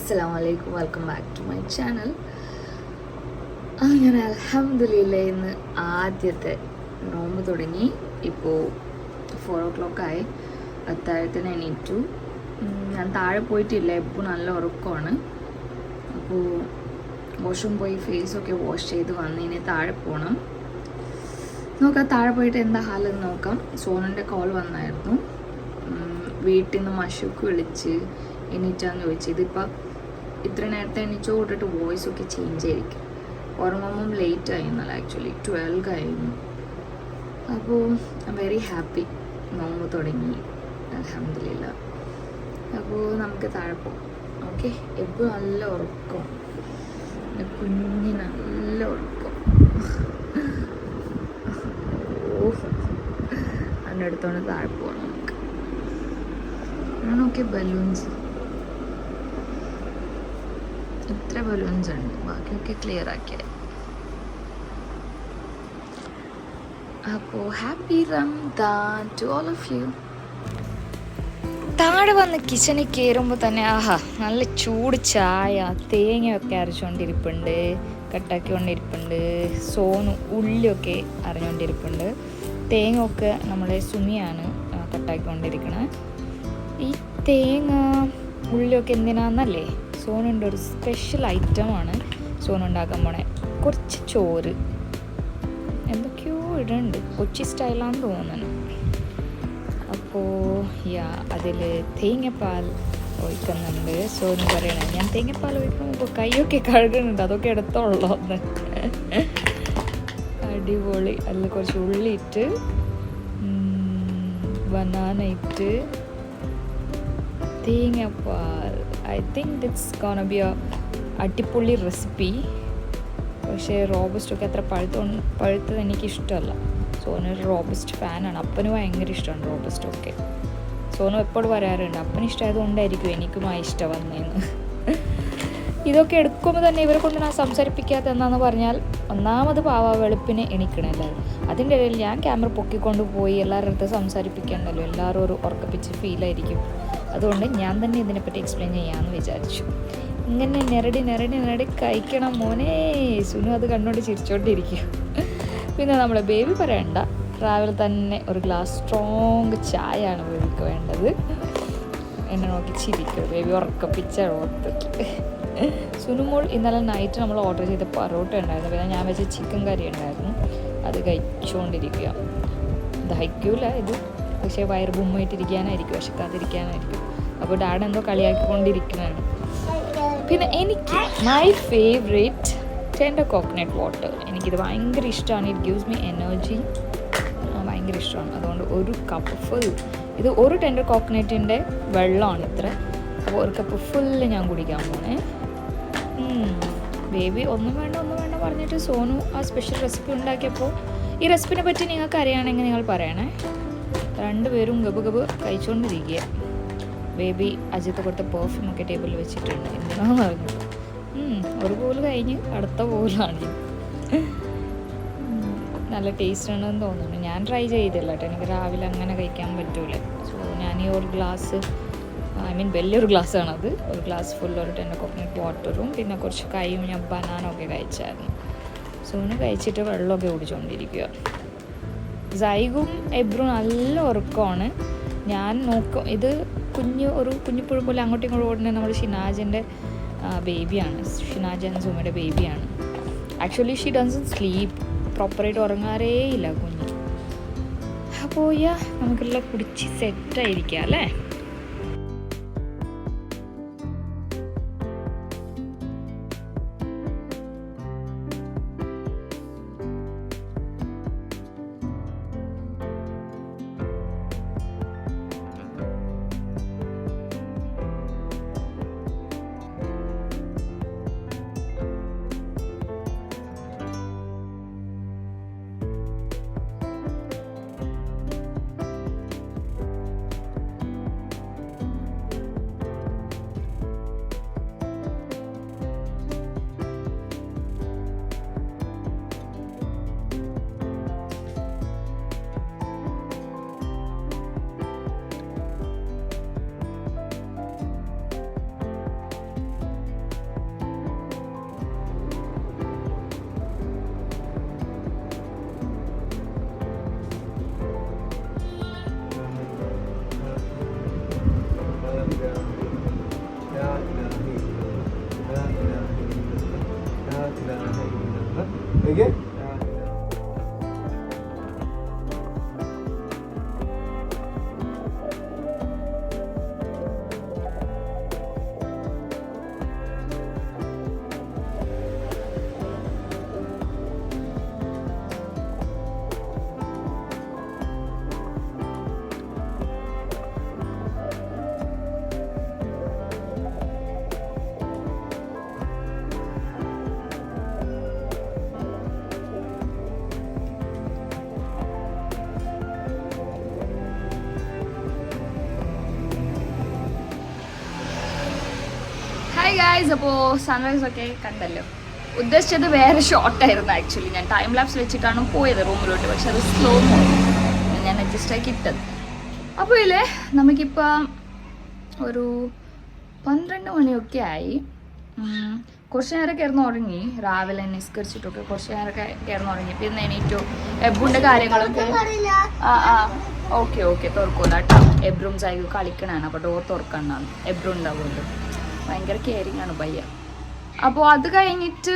Assalamualaikum, welcome back to my channel. അങ്ങനെ അൽഹംദുലില്ലാ ഇന്ന് ആദ്യത്തെ നോമ്പ് തുടങ്ങി. ഇപ്പോൾ 4 o'clock ആയി. അത്താഴത്തിന് എണീറ്റു. ഞാൻ താഴെ പോയിട്ടില്ല, ഇപ്പോൾ നല്ല ഉറക്കമാണ്. അപ്പോൾ വാഷ്റൂം പോയി ഫേസൊക്കെ വാഷ് ചെയ്ത് വന്ന് ഇനി താഴെ പോകണം. നോക്കാം താഴെ പോയിട്ട് എന്താ ഹാലെന്ന് നോക്കാം. സോനൻ്റെ കോൾ വന്നായിരുന്നു. വീട്ടിൽ നിന്ന് മഷുക്ക് വിളിച്ച് എണീറ്റാന്ന് ചോദിച്ചു. ഇതിപ്പോൾ ഇത്ര നേരത്തെ എണീച്ചോ കൂട്ടിട്ട് വോയിസൊക്കെ ചേഞ്ച് ആയിരിക്കും. ഉറങ്ങുമ്പം ലേറ്റ് ആയിരുന്നല്ലോ, ആക്ച്വലി 12 കഴിഞ്ഞു. അപ്പോൾ ഐ വെരി ഹാപ്പി, നോമ്പ് തുടങ്ങി അൽഹംദുലില്ലാ. അപ്പോൾ നമുക്ക് താഴെ പോകാം. ഓക്കെ, എപ്പോൾ നല്ല ഉറക്കം, കുഞ്ഞ് നല്ല ഉറക്കം. അതിൻ്റെ അടുത്തോണ്ട് താഴെ പോകണം നമുക്ക്. നോക്കിയ ബലൂൺസ്, ഇത്ര ബലൂൺസ് ഉണ്ട്, ബാക്കിയൊക്കെ ക്ലിയർ ആക്കിയാൽ. അപ്പോൾ happy Ramadan to all of you. താഴെ വന്ന് കിച്ചണിൽ കയറുമ്പോൾ തന്നെ ആഹാ നല്ല ചൂട് ചായ, തേങ്ങയൊക്കെ അരച്ചുകൊണ്ടിരിപ്പുണ്ട്, കട്ടാക്കിക്കൊണ്ടിരിപ്പുണ്ട്. സോനു ഉള്ളിയൊക്കെ അരഞ്ഞുകൊണ്ടിരിപ്പുണ്ട്. തേങ്ങ ഒക്കെ നമ്മളെ സുമിയാണ് കട്ടാക്കിക്കൊണ്ടിരിക്കണത്. ഈ തേങ്ങ ഉള്ളിയൊക്കെ എന്തിനാന്നല്ലേ, സോനുണ്ട് ഒരു സ്പെഷ്യൽ ഐറ്റമാണ് സോനു ഉണ്ടാക്കാൻ പോണേ. കുറച്ച് ചോറ് എന്തൊക്കെയോ ഇടുന്നുണ്ട്, കൊച്ചി സ്റ്റൈലാണെന്ന് തോന്നുന്നു. അപ്പോൾ അതിൽ തേങ്ങപ്പാൽ ഒഴിക്കുന്നുണ്ട്. സോനു പറയണേ ഞാൻ തേങ്ങപ്പാൽ ഒഴിക്കുമ്പോൾ കൈയൊക്കെ കഴുകുന്നുണ്ട്, അതൊക്കെ എടുത്തോളൂ എന്ന്. അടിപൊളി. അതിൽ കുറച്ച് ഉള്ളി ഇട്ട്, ബനാന ഇട്ട്, തേങ്ങപ്പാൽ. I think it's gonna be a അടിപൊളി റെസിപ്പി. പക്ഷേ റോബസ്റ്റൊക്കെ അത്ര പഴുത്തത് എനിക്കിഷ്ടമല്ല. സോനൊരു റോബസ്റ്റ് ഫാനാണ്. അപ്പന് ഭയങ്കര ഇഷ്ടമാണ് റോബസ്റ്റൊക്കെ. സോനു എപ്പോഴും പറയാറുണ്ട് അപ്പന് ഇഷ്ടമായതുകൊണ്ടായിരിക്കും എനിക്കുമായി ഇഷ്ടം വന്നതെന്ന്. ഇതൊക്കെ എടുക്കുമ്പോൾ തന്നെ ഇവരെ കൊണ്ട് ഞാൻ സംസാരിപ്പിക്കാത്ത എന്താണെന്ന് പറഞ്ഞാൽ, ഒന്നാമത് വെളുപ്പിന് എണീക്കണമല്ലായിരുന്നു. അതിൻ്റെ ഇടയിൽ ഞാൻ ക്യാമറ പൊക്കിക്കൊണ്ട് പോയി എല്ലാവരുടെ അടുത്ത് സംസാരിപ്പിക്കണ്ടല്ലോ, എല്ലാവരും ഒരു ഉറക്കപ്പിച്ച് ഫീലായിരിക്കും. അതുകൊണ്ട് ഞാൻ തന്നെ ഇതിനെപ്പറ്റി എക്സ്പ്ലെയിൻ ചെയ്യാമെന്ന് വിചാരിച്ചു. ഇങ്ങനെ നിരടി കഴിക്കണം മോനെ. സുനു അത് കണ്ടുകൊണ്ട് ചിരിച്ചോണ്ടിരിക്കും. പിന്നെ നമ്മുടെ ബേബി പറയണ്ട, രാവിലെ തന്നെ ഒരു ഗ്ലാസ് സ്ട്രോങ് ചായയാണ് ബേബിക്ക് വേണ്ടത്. എന്നെ നോക്കി ചിരിക്കും ബേബി ഉറക്കപ്പിച്ച ഓർത്തിട്ട്. സുനുമോൾ ഇന്നലെ നൈറ്റ് നമ്മൾ ഓർഡർ ചെയ്ത പൊറോട്ട ഉണ്ടായിരുന്നു, പിന്നെ ഞാൻ വെച്ച ചിക്കൻ കറി ഉണ്ടായിരുന്നു, അത് കഴിച്ചുകൊണ്ടിരിക്കുക. ദഹിക്കൂല ഇത്, പക്ഷേ വയറ് ബുമ്മായിട്ടിരിക്കാനായിരിക്കും, വിശക്കാതിരിക്കാനായിരിക്കും. അപ്പോൾ ഡാഡ് എന്തോ കളിയാക്കിക്കൊണ്ടിരിക്കുന്നതാണ്. പിന്നെ എനിക്ക് my favourite tender coconut water. എനിക്കിത് ഭയങ്കര ഇഷ്ടമാണ്. ഇറ്റ് ഗിവ്സ് മീ എനർജി, ഭയങ്കര ഇഷ്ടമാണ്. അതുകൊണ്ട് ഒരു കപ്പ് ഫുൾ, ഇത് ഒരു ടെൻഡർ കോക്കനട്ടിൻ്റെ വെള്ളമാണ് ഇത്ര. അപ്പോൾ ഒരു കപ്പ് ഫുള്ള് ഞാൻ കുടിക്കാൻ പോണേ. ബേബി ഒന്നും വേണ്ട പറഞ്ഞിട്ട് സോനു ആ സ്പെഷ്യൽ റെസിപ്പി ഉണ്ടാക്കിയപ്പോൾ, ഈ റെസിപ്പിനെ പറ്റി നിങ്ങൾക്ക് അറിയുകയാണെങ്കിൽ നിങ്ങൾ പറയണേ. രണ്ടുപേരും ഗബ് കഴിച്ചുകൊണ്ടിരിക്കുക. ബേബി അജിത്ത് കൊടുത്ത പെർഫ്യൂമൊക്കെ ടേബിളിൽ വെച്ചിട്ടുണ്ട്, എന്തിനാണെന്ന് പറഞ്ഞു. ഒരു പോല് കഴിഞ്ഞ് അടുത്ത പോലാണ്. നല്ല ടേസ്റ്റ് ഉണ്ടെന്ന് തോന്നുന്നു. ഞാൻ ട്രൈ ചെയ്തില്ല കേട്ടോ, എനിക്ക് രാവിലെ അങ്ങനെ കഴിക്കാൻ പറ്റൂല. സോ ഞാൻ ഈ ഒരു ഗ്ലാസ്, വലിയൊരു ഗ്ലാസ്സാണത്, ഒരു ഗ്ലാസ് ഫുൾ ഒരു ടെൻഡർ കോക്കനട്ട് വാട്ടറും പിന്നെ കുറച്ച് കൈയും ഞാൻ ബനാനൊക്കെ കഴിച്ചായിരുന്നു. സോന് കഴിച്ചിട്ട് വെള്ളമൊക്കെ കുടിച്ചുകൊണ്ടിരിക്കുക. സൈഗും എബ്രും നല്ല ഉറക്കമാണ്. ഞാൻ നോക്കും, ഇത് ഒരു കുഞ്ഞിപ്പുഴ പോലെ അങ്ങോട്ടും ഇങ്ങോട്ടും ഓടുന്നത് നമ്മുടെ ഷിനാജിൻ്റെ ബേബിയാണ്. ഷിനാജ് ആൻഡ് സുമയുടെ ബേബിയാണ്. ആക്ച്വലി ഷീ ഡസൻ സ്ലീപ്പ്, പ്രോപ്പറായിട്ട് ഉറങ്ങാറേ ഇല്ല കുഞ്ഞ്. അപ്പോൾ നമുക്കെല്ലാം കുടിച്ച് സെറ്റായിരിക്കാം അല്ലേ. ഗായ്സ്, അപ്പോൾ സൺറൈസ് ഒക്കെ കണ്ടല്ലോ. ഉദ്ദേശിച്ചത് വേറെ ഷോട്ടായിരുന്നു ആക്ച്വലി. ഞാൻ ടൈം ലാപ്സ് വെച്ചിട്ടാണ് പോയത് റൂമിലോട്ട്, പക്ഷെ അത് സ്ലോ മോ ഞാൻ അഡ്ജസ്റ്റ് ആക്കി ഇട്ടത്. അപ്പോൾ ഇല്ലേ നമുക്കിപ്പോൾ ഒരു 12 മണിയൊക്കെ ആയി. കുറച്ച് നേരം കിടന്ന് ഉറങ്ങി, രാവിലെ നിസ്കരിച്ചിട്ടൊക്കെ കുറച്ച് നേരമൊക്കെ കിടന്ന് ഉറങ്ങി. പിന്നെ എണീറ്റു എബ്രുൻ്റെ കാര്യങ്ങളൊക്കെ. ഓക്കെ തുറക്കൂല കേട്ടോ. എബ്രും ജൈഗു കളിക്കണാണ്, അപ്പോൾ ഡോർ തുറക്കണ്ടാണ്. എബ്രു ഉണ്ടാവുമല്ലോ, ഭയങ്കര കെയറിങ് ആണ് പയ്യ. അപ്പോൾ അത് കഴിഞ്ഞിട്ട്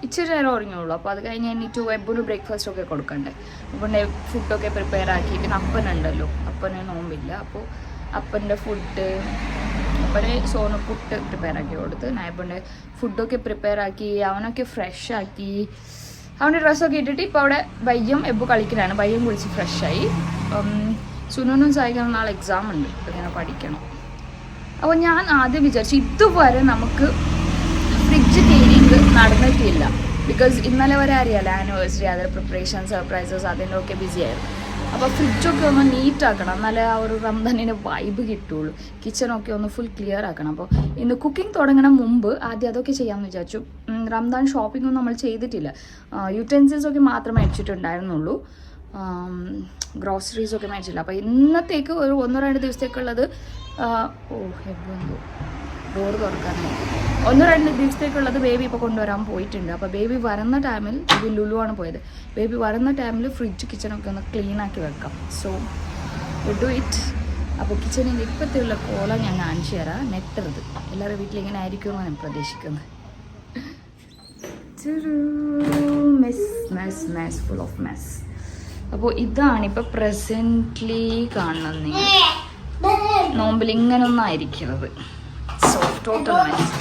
ഇച്ചിരി നേരം ഉറങ്ങിയുള്ളൂ. അപ്പോൾ അത് കഴിഞ്ഞ് എണീറ്റു എബ്ബുന് ബ്രേക്ക്ഫാസ്റ്റ് ഒക്കെ കൊടുക്കണ്ടേ. അപ്പോൾ ഫുഡൊക്കെ പ്രിപ്പയർ ആക്കി. പിന്നെ അപ്പനുണ്ടല്ലോ, അപ്പന് നോമ്പില്ല. അപ്പോൾ അപ്പൻ്റെ ഫുഡ്, അപ്പന് സോന് പുട്ട് പ്രിപ്പയർ ആക്കി കൊടുത്ത്, നൈബിൻ്റെ ഫുഡൊക്കെ പ്രിപ്പയർ ആക്കി. അവനൊക്കെ ഫ്രഷ് ആക്കി, അവൻ്റെ ഡ്രസ്സൊക്കെ ഇട്ടിട്ട് ഇപ്പോൾ അവിടെ ബയ്യം എബ്ബു കളിക്കലാണ്. ബയ്യം കുളിച്ച് ഫ്രഷായി. സുനൂനും സായിക്കാനും നാളെ എക്സാം ഉണ്ട്, ഇങ്ങനെ പഠിക്കണം. അപ്പോൾ ഞാൻ ആദ്യം വിചാരിച്ചു ഇതുവരെ നമുക്ക് ഫ്രിഡ്ജ് ക്ലീനിങ് നടന്നിട്ടില്ല. ബിക്കോസ് ഇന്നലെ വരെ അറിയാമല്ലോ ആനിവേഴ്സറി, അതിൽ പ്രിപ്പറേഷൻ, സർപ്രൈസസ് അതിൻ്റെ ഒക്കെ ബിസി ആയിരുന്നു. അപ്പോൾ ഫ്രിഡ്ജൊക്കെ ഒന്ന് നീറ്റാക്കണം, എന്നാലേ ആ ഒരു റംദാനിന് വൈബ് കിട്ടുള്ളൂ. കിച്ചണൊക്കെ ഒന്ന് ഫുൾ ക്ലിയർ ആക്കണം. അപ്പോൾ ഇന്ന് കുക്കിംഗ് തുടങ്ങണ മുമ്പ് ആദ്യം അതൊക്കെ ചെയ്യാമെന്ന് വിചാരിച്ചു. റംദാൻ ഷോപ്പിങ്ങൊന്നും നമ്മൾ ചെയ്തിട്ടില്ല. യൂറ്റൻസിൽസൊക്കെ മാത്രമേ മേടിച്ചിട്ടുണ്ടായിരുന്നുള്ളൂ, ഗ്രോസറീസൊക്കെ മേടിച്ചില്ല. അപ്പോൾ ഇന്നത്തേക്ക് ഒരു 1-2 ദിവസത്തേക്കുള്ളത് ഡോറ് തുറക്കാനായി 1-2 ദിവസത്തേക്കുള്ളത് ബേബി ഇപ്പോൾ കൊണ്ടുവരാൻ പോയിട്ടുണ്ട്. അപ്പോൾ ബേബി വരുന്ന ടൈമിൽ, ഇത് ലുലു ആണ് പോയത്, ബേബി വരുന്ന ടൈമിൽ ഫ്രിഡ്ജ് കിച്ചണൊക്കെ ഒന്ന് ക്ലീൻ ആക്കി വെക്കാം. So do it. അപ്പോൾ കിച്ചണിൻ്റെ ഇപ്പോഴത്തെയുള്ള കോലം ഞാൻ കാണിച്ചു തരാം. നെറ്റരുത്, എല്ലാവരുടെ വീട്ടിൽ ഇങ്ങനെ ആയിരിക്കുമെന്ന് ഞാൻ പ്രതീക്ഷിക്കുന്നത്. Mess full of mess. അപ്പോൾ ഇതാണിപ്പോൾ പ്രസൻ്റ്ലി കാണുന്നത്. നിങ്ങൾ നോമ്പിൽ ഇങ്ങനൊന്നും ആയിരിക്കുന്നത്. So total mess.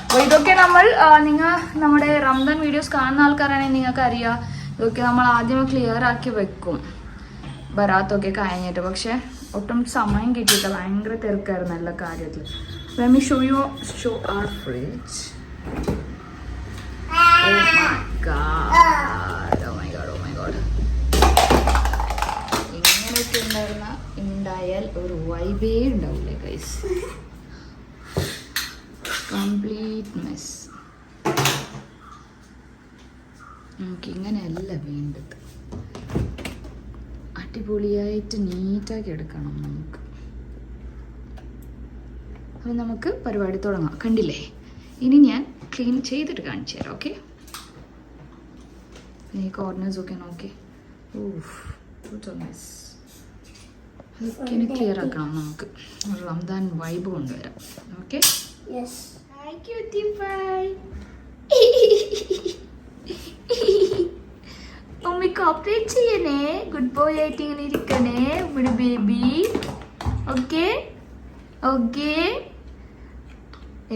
അപ്പോൾ ഇതൊക്കെ നമ്മുടെ റംദാൻ വീഡിയോസ് കാണുന്ന ആൾക്കാരാണെങ്കിൽ നിങ്ങൾക്ക് അറിയാം, ഇതൊക്കെ നമ്മൾ ആദ്യമേ ക്ലിയർ ആക്കി വെക്കും ബറാത്തൊക്കെ കഴിഞ്ഞിട്ട്. പക്ഷെ ഒട്ടും സമയം കിട്ടിയില്ല, ഭയങ്കര തിരക്കായിരുന്നു എല്ലാ കാര്യത്തിൽ. Let me show our fridge. Oh my god. ഇങ്ങനെയൊക്കെ ഉണ്ടായാൽ ഒരു വൈബേ ഉണ്ടാവില്ലേ ഗൈസ്. Complete mess. നമുക്ക് ഇങ്ങനെയല്ല വേണ്ടത്, അടിപൊളിയായിട്ട് നീറ്റാക്കി എടുക്കണം നമുക്ക്. അപ്പം നമുക്ക് പരിപാടി തുടങ്ങാം. കണ്ടില്ലേ, ഇനി ഞാൻ ക്ലീൻ ചെയ്തിട്ട് കാണിച്ചു തരാം. ഓക്കെ, ഈ കോർണേഴ്സൊക്കെ നോക്കി. മെസ് അതൊക്കെ ഇനി ക്ലിയർ ആക്കണം നമുക്ക്, റംദാൻ വൈബ് കൊണ്ടുവരാം. ഓക്കെ, മമ്മി കോപ്പറേറ്റ് ചെയ്യണേ, ഗുഡ് ബോയ് ആയിട്ട് ഇങ്ങനെ ഇരിക്കണേ നമ്മുടെ ബേബി. Okay okay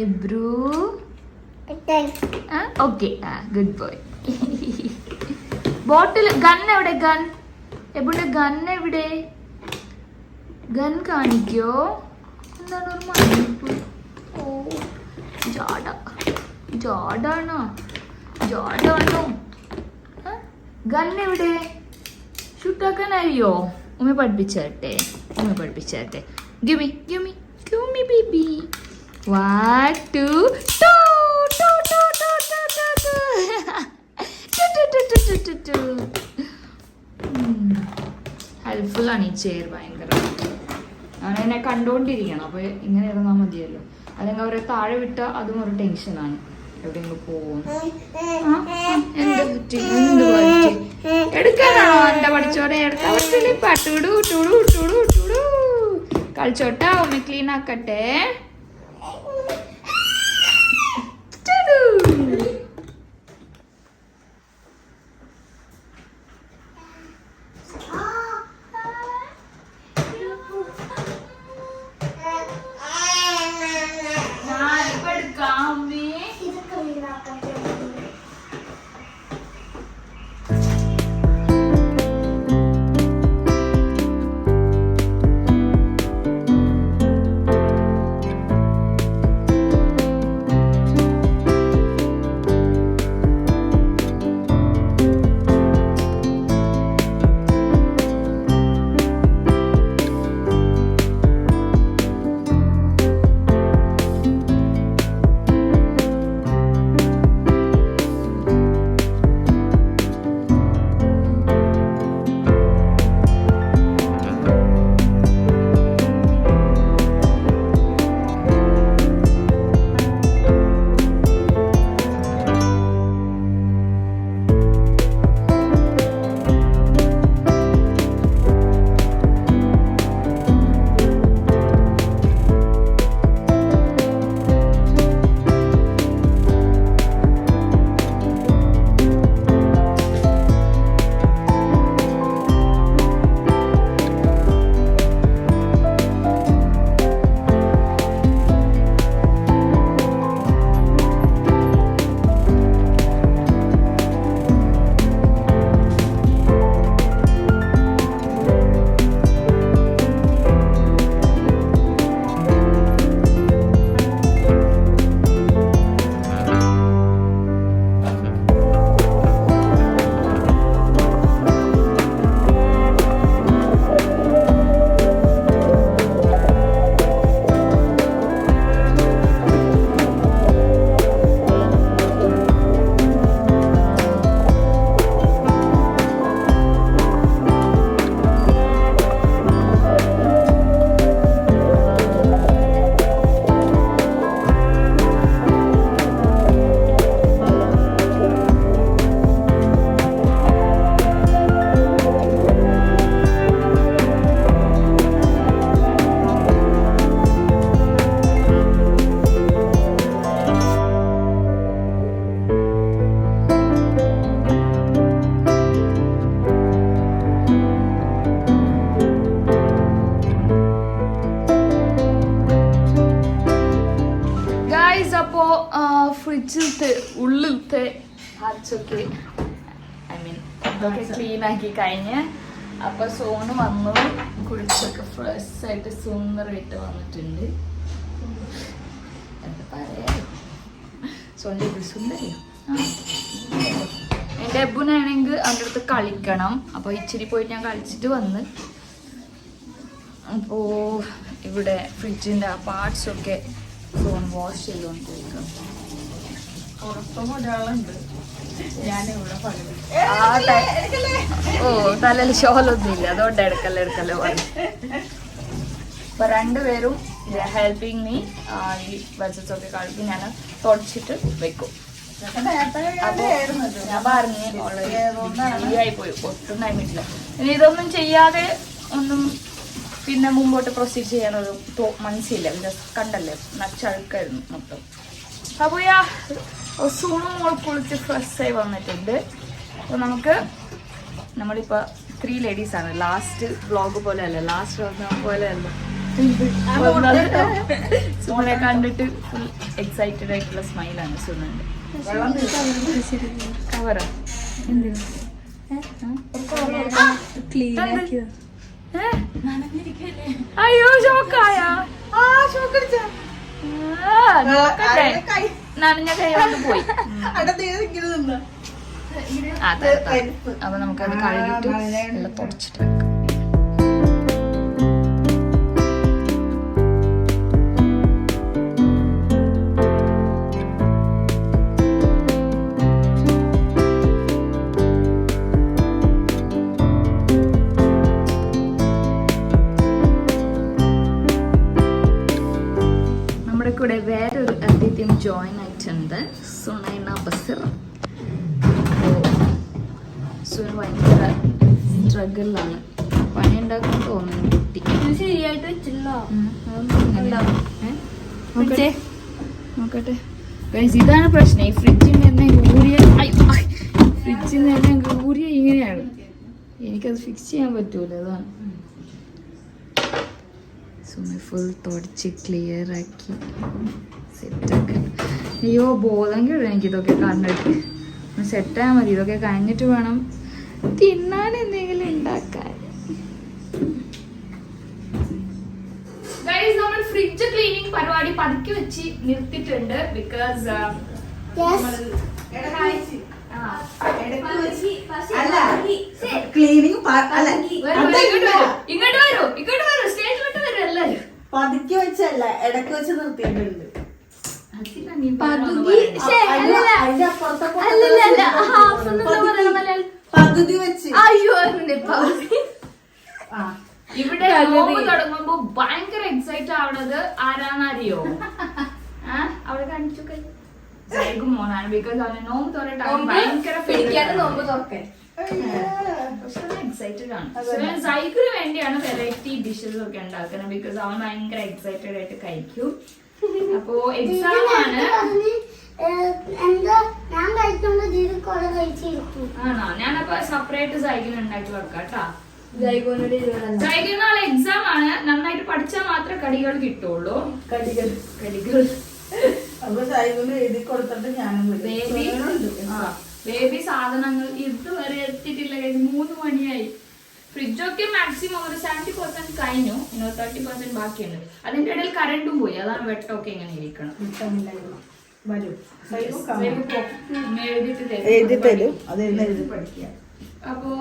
Ebru, okay good boy. Bottle gun എവിടെ? ഗൺ എവിടെ? ഗൺ എവിടെ? ഗൺ കാണിക്കോ? എന്താണ് ഒരു മണിപ്പ്? ഓ ജാടാണോ? ഗൺ എവിടെ? ഷൂട്ടാക്കാൻ അറിയോ? ഉമ്മ പഠിപ്പിച്ചേട്ടെ. Give me baby. 1 2 ഹെൽപ്ഫുൾ ആണ് ഈ ചെയർ ഭയങ്കര. അവനെന്നെ കണ്ടോണ്ടിരിക്കണം, അപ്പോൾ ഇങ്ങനെ ഇരുന്നാൽ മതിയല്ലോ. അല്ലെങ്കിൽ അവരെ താഴെ വിട്ടാൽ അതും ഒരു ടെൻഷനാണ്, എവിടെയെങ്കിലും പോകും. എടുക്കാനാണോ എന്താ പഠിച്ചോടെ? എടുക്കാൻ പറ്റില്ല. പട്ടുടു ടുടു ടുടു ടുടു കളിച്ചോട്ടാ. ഒന്ന് ക്ലീൻ ആക്കട്ടെ. അപ്പോ ഫ്രിഡ്ജിലത്തെ ഉള്ളിലത്തെ പാർട്സൊക്കെ അതൊക്കെ ക്ലീൻ ആക്കി കഴിഞ്ഞ് അപ്പൊ സോണ് വന്നു കുളിച്ചൊക്കെ ഫ്രഷ് ആയിട്ട് സുന്ദരമായിട്ട് വന്നിട്ടുണ്ട്. എന്താ പറയാ സോണിന്റെ സുന്ദരിയോ. എൻ്റെ അബ്ബുനാണെങ്കിൽ അവൻ്റെ അടുത്ത് കളിക്കണം. അപ്പോൾ ഇച്ചിരി പോയിട്ട് ഞാൻ കളിച്ചിട്ട് വന്ന്. അപ്പോൾ ഇവിടെ ഫ്രിഡ്ജിൻ്റെ ആ പാർട്സൊക്കെ ഫോൺ വാഷ് ചെയ്തുകൊണ്ടിരിക്കും. പുറത്തും ഒരാളുണ്ട്, ഞാനിവിടെ തലയിൽ ഷോലൊന്നും ഇല്ല, അതുകൊണ്ട് എടുക്കല്ലേ പറഞ്ഞു. അപ്പൊ രണ്ടുപേരും ഹെൽപ്പിങ് മീ ഈ വെജസൊക്കെ കളിക്കും. ഞാൻ തുടച്ചിട്ട് വെക്കും. ഞാൻ പറഞ്ഞു ഓൾറെഡി ആയി പോയി, ഒട്ടും ടൈമില്ല. ഇനി ഇതൊന്നും ചെയ്യാതെ ഒന്നും പിന്നെ മുമ്പോട്ട് പ്രൊസീഡ് ചെയ്യാനൊരു മനസ്സില്ല. കണ്ടല്ലേ നച്ചഴുക്കായിരുന്നു മൊത്തം. അപ്പോൾ സൂണും മോൾ കുളിച്ച് ഫ്രഷായി വന്നിട്ടുണ്ട്. അപ്പോൾ നമ്മളിപ്പോൾ 3 ladies ആണ്. ലാസ്റ്റ് വ്ളോഗ് പോലെ അല്ല, ലാസ്റ്റ് പോലെ അല്ല. സൂണെ കണ്ടിട്ട് ഫുൾ എക്സൈറ്റഡ് ആയിട്ടുള്ള സ്മൈലാണ് സൂണുണ്ട്. കവറോ അയ്യോ ഷോക്കായ നനഞ്ഞ കൈ കൊണ്ട് പോയി. അപ്പൊ നമുക്കത് കഴുകിട്ട് എല്ലാം തുടച്ചിട്ട് വെക്കാം. കൂടെ വേറൊരു അതിഥ്യം ജോയിൻ ആയിട്ടുണ്ട്, സുനൈന ബസിർ. സുന ഭയങ്കര സ്ട്രഗിളിലാണ്, പണിയുണ്ടാക്കാൻ തോന്നുന്നു കുട്ടി. ശരിയായിട്ട് വെച്ചില്ല. നോക്കട്ടെ, ഇതാണ് പ്രശ്നം. ഈ ഫ്രിഡ്ജിൽ നിന്ന് ഊരിയ ഇങ്ങനെയാണ്, എനിക്കത് ഫിക്സ് ചെയ്യാൻ പറ്റൂല. അതാണ് ഫുൾ തുടച്ച് ക്ലിയർ ആക്കി സെറ്റാക്കി. അയ്യോ ബോധം കിട്ടും എനിക്കിതൊക്കെ കണ്ടിട്ട്. സെറ്റായാൽ മതി. ഇതൊക്കെ കഴിഞ്ഞിട്ട് വേണം തിന്നാൻ എന്തെങ്കിലും ഉണ്ടാക്കാൻ. നമ്മൾ ഫ്രിഡ്ജ് ക്ലീനിങ് പരിപാടി പതുക്കി വെച്ച് നിർത്തിയിട്ടുണ്ട്. ബിക്കോസ് ഇങ്ങോട്ട് വരൂ സ്റ്റേജിലോട്ട് വരും എല്ലാരും. പതുക്കി വെച്ചല്ല, ഇടയ്ക്ക് വെച്ച് നിർത്തിയിട്ടുണ്ട്. പകുതി വെച്ച്. അയ്യോ ഇവിടെ തുടങ്ങുമ്പോ ഭയങ്കര എക്സൈറ്റ് ആവണത് ആരാന്നറിയോ? അവിടെ കാണിച്ചു മോനാണ്. ബിക്കോസ് അവന് നോമ്പ് തുറക്കാൻ ഭയങ്കര നോമ്പ് തുറക്കാൻ എക്സൈറ്റഡ് ആണ്. സൈക്കിളിന് വേണ്ടിയാണ് വെറൈറ്റി ഡിഷസ് ഒക്കെ ഉണ്ടാക്കുന്നത്. ബിക്കോസ് അവൻ ഭയങ്കര എക്സൈറ്റഡ് ആയിട്ട് കഴിക്കും. അപ്പോ എക്സാം ആണ്. ആണോ? ഞാനപ്പോ സെപ്പറേറ്റ് സൈക്കിൾ ഉണ്ടാക്കി വെക്കാം കേട്ടാ. സൈക്കിൾ നാളെ എക്സാം ആണ്. നന്നായിട്ട് പഠിച്ചാൽ മാത്രമേ കടികൾ കിട്ടുള്ളൂ. കടികൾ ബേബി സാധനങ്ങൾ ഇതുവരെ എത്തിയിട്ടില്ല. 3 മണിയായി. ഫ്രിഡ്ജൊക്കെ മാക്സിമം ഒരു 70% കഴിഞ്ഞു. 30% ബാക്കിയുണ്ട്. അതിന്റെ ഇടയിൽ കറണ്ടും പോയി. അതാണ് വെട്ടമൊക്കെ ഇങ്ങനെ ഇരിക്കണം. അപ്പോ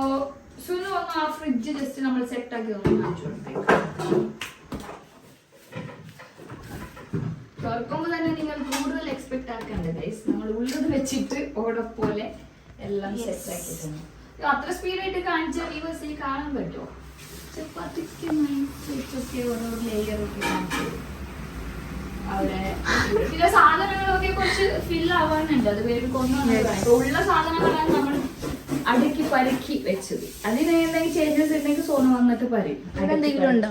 സുനു ഒന്ന് ആ ഫ്രിഡ്ജ് ജസ്റ്റ് നമ്മൾ സെറ്റ് ആക്കി ഒന്ന് കാണിച്ചു കൊടുത്തേക്കാം. തുറക്കുമ്പോ തന്നെ നിങ്ങൾ കൂടുതൽ എക്സ്പെക്ട് ആക്കണ്ടേ ഗൈസ്. നമ്മൾ ഉള്ളത് വെച്ചിട്ട് ഓടെ പോലെ എല്ലാം സെറ്റ് ആക്കിയിട്ടുണ്ട്. അത്ര സ്പീഡായിട്ട് കാണിച്ചാൽ വ്യൂവേഴ്സിൽ കാണാൻ പറ്റുമോ? ചപ്പാത്തിക്ക് ഓരോ ലെയർ ഒക്കെ കാണിച്ചു. അവിടെ പിന്നെ സാധനങ്ങളൊക്കെ കുറച്ച് ഫിൽ ആവാനുണ്ട്. അത് പേര് കൊണ്ടുവന്നത് ഉള്ള സാധനങ്ങളാണ് നമ്മൾ അടുക്കി പരക്കി വെച്ചത്. അതിന് എന്തെങ്കിലും ചേഞ്ചസ് ഉണ്ടെങ്കിൽ സോന വന്നിട്ട് പറയും. എന്തെങ്കിലും ഉണ്ടോ?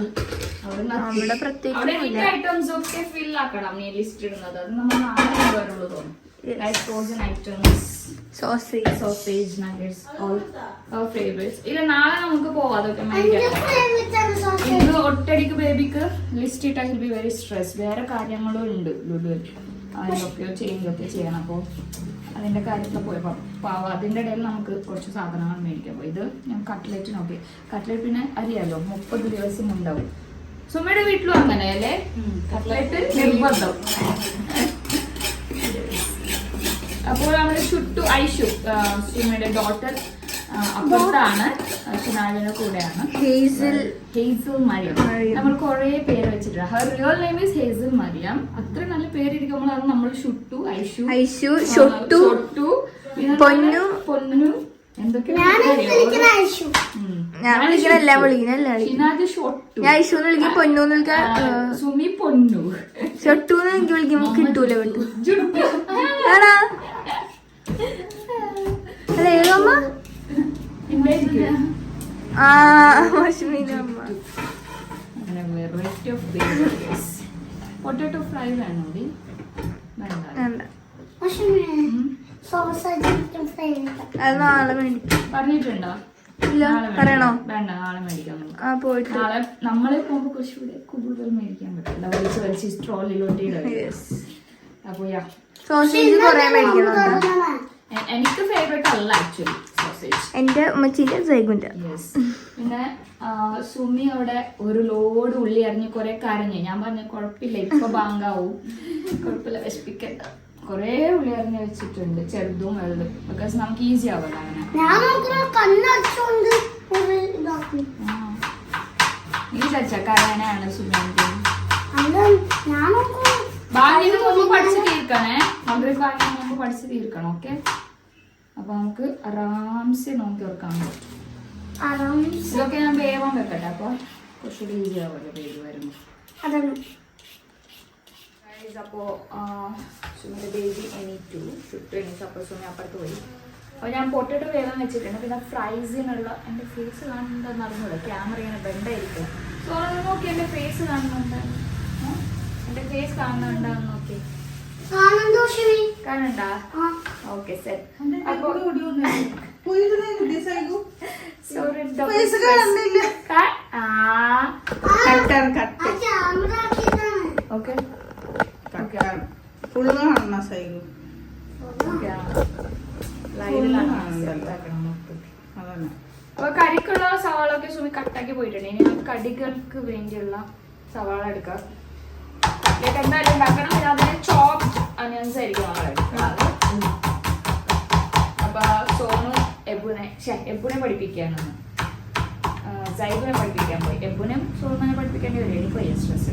ഐറ്റംസ് ഒക്കെ ഫിൽ ആക്കണം. നീ ലിസ്റ്റ് ഇടുന്നത് അത് നമ്മൾ നാളെ വരുള്ളൂ തോന്നും. Frozen items, sausage, nuggets, all favourites. ഇല്ല നാളെ നമുക്ക് പോവാം. അതൊക്കെ ഇന്ന് ഒറ്റടിക്ക് ബേബിക്ക് ലിസ്റ്റ് ഇട്ടാൽ ബി വെരി സ്ട്രെസ്. വേറെ കാര്യങ്ങളും ഉണ്ട് ലുലുവിൽ. എന്തൊക്കെയോ ചേഞ്ചൊക്കെ ചെയ്യണം. അപ്പോൾ അതിൻ്റെ കാര്യത്തിൽ പോയപ്പോൾ പാവം അതിൻ്റെ ഇടയിൽ നമുക്ക് കുറച്ച് സാധനങ്ങൾ മേടിക്കാം. അപ്പോൾ ഇത് ഞാൻ കട്ട്ലറ്റ് നോക്കി. കട്ട്ലറ്റ് പിന്നെ അറിയാലോ 30 ദിവസം ഉണ്ടാവും. സുമയുടെ വീട്ടിലും അങ്ങനെ അല്ലേ? കട്ട്ലറ്റ് നിർബന്ധം. അപ്പോൾ നമ്മുടെ ചുട്ടു ഐഷു സുമയുടെ ഡോട്ടർ അപ്പുറത്താണ്, ഷിനാജിന്റെ കൂടെയാണ്. ഹേസൽ മരിയം. നമ്മൾ കുറെ പേര് വെച്ചിട്ടുണ്ട്. Har real name is Hazel Mariam. അത്ര നല്ല പേരിരിക്കുമ്പോഴാണ് നമ്മൾ ഷുട്ടു ഐഷു ഷൊട്ടു പൊന്നു പൊന്നു സുമി പൊന്നു ഷൊട്ടൂന്ന് എനിക്ക് വിളിക്കുമ്പോ കിട്ടൂല. പൊട്ടാറ്റോ ഫ്രൈ വേണോ? പറഞ്ഞിട്ടുണ്ടോ? പറയണോ? വേണ്ട, നാളെ മേടിക്കാൻ. നാളെ നമ്മളെ പോകുമ്പോ കുറച്ചുകൂടെ കൂടുതൽ മേടിക്കാൻ പറ്റില്ല. വലിച്ച് സ്ട്രോളിലോട്ട് ഇടും. അപ്പൊ എനിക്ക് ഫേവറേറ്റ് അല്ല ആക്ച്വലി സോസേജ്. എന്റെ ഉമ്മച്ചിന്റെ സൈഗുണ്ട്. പിന്നെ സുമി അവിടെ ഒരു ലോഡ് ഉള്ളി അരിഞ്ഞ് കുറെ കരഞ്ഞു. ഞാൻ പറഞ്ഞു കുഴപ്പമില്ല, ഇപ്പൊ ബാങ്കാവും, കുഴപ്പമില്ല, വിശപ്പിക്കണ്ട. കുറെ ഉള്ളി അരിഞ്ഞ് വെച്ചിട്ടുണ്ട്, ചെറുതും വലുതും. ബിക്കോസ് നമുക്ക് ഈസി ആവല്ലോ അങ്ങനെ. ഈ ചച്ചക്കാരനാണ് സുമിന്റെ. ബാങ്കിന് മുമ്പ് പഠിച്ച് തീർക്കണേ, മകൾക്ക് ബാങ്കിന് മുമ്പ് പഠിച്ച് തീർക്കണം. ഓക്കെ, അപ്പൊ നമുക്ക് ആറാംസെ നോക്കി ഓർക്കാൻ പറ്റും. ഇതൊക്കെ ഞാൻ വേവാൻ വെക്കട്ടെ, അപ്പൊ കുറച്ചുകൂടി ഈസി ആവുമല്ലോ പേര് വരുമ്പോ. അപ്പോ സുമിയുടെ ബേബി എണീറ്റു, ചുറ്റും എണീച്ചു. അപ്പോൾ സുമി അപ്പുറത്ത് പോയി. അപ്പോൾ ഞാൻ പൊട്ടറ്റോ വേവാൻ വെച്ചിട്ടുണ്ട്. പിന്നെ ഫ്രൈസിനുള്ള എൻ്റെ ഫേസ് കാണുന്നുണ്ടെന്ന് അറിഞ്ഞൂടെ, ക്യാമറ ഇങ്ങനെ ബെൻഡായിരിക്കും. സോ അത് നോക്കി എൻ്റെ ഫേസ് കാണുന്നുണ്ട്, എൻ്റെ ഫേസ് കാണുന്നുണ്ടാന്ന് നോക്കി. കാണണ്ടാ? Okay set. അപ്പോൾ ഓക്കെ അപ്പൊ കറിക്കുള്ള സവാള ഒക്കെ സുമി കട്ടാക്കി പോയിട്ടുണ്ട്. ഇനി നമുക്ക് കടികൾക്ക് വേണ്ടിയുള്ള സവാള എടുക്കാം. കട്ട്ലേറ്റ് എന്തായാലും ഉണ്ടാക്കണം. പിന്നെ അതിന് ചോപ്ഡ് അനിയൻസ് ആയിരിക്കും നമ്മൾ എടുക്കുന്നത്. അപ്പൊ സോനു എബുനെ പഠിപ്പിക്കാനെന്ന് സൈബിനെ പഠിപ്പിക്കാൻ പോയി. എബുനും സോനുനെ പഠിപ്പിക്കേണ്ടി വരും. എനിക്ക് വലിയ സ്ട്രെസ്.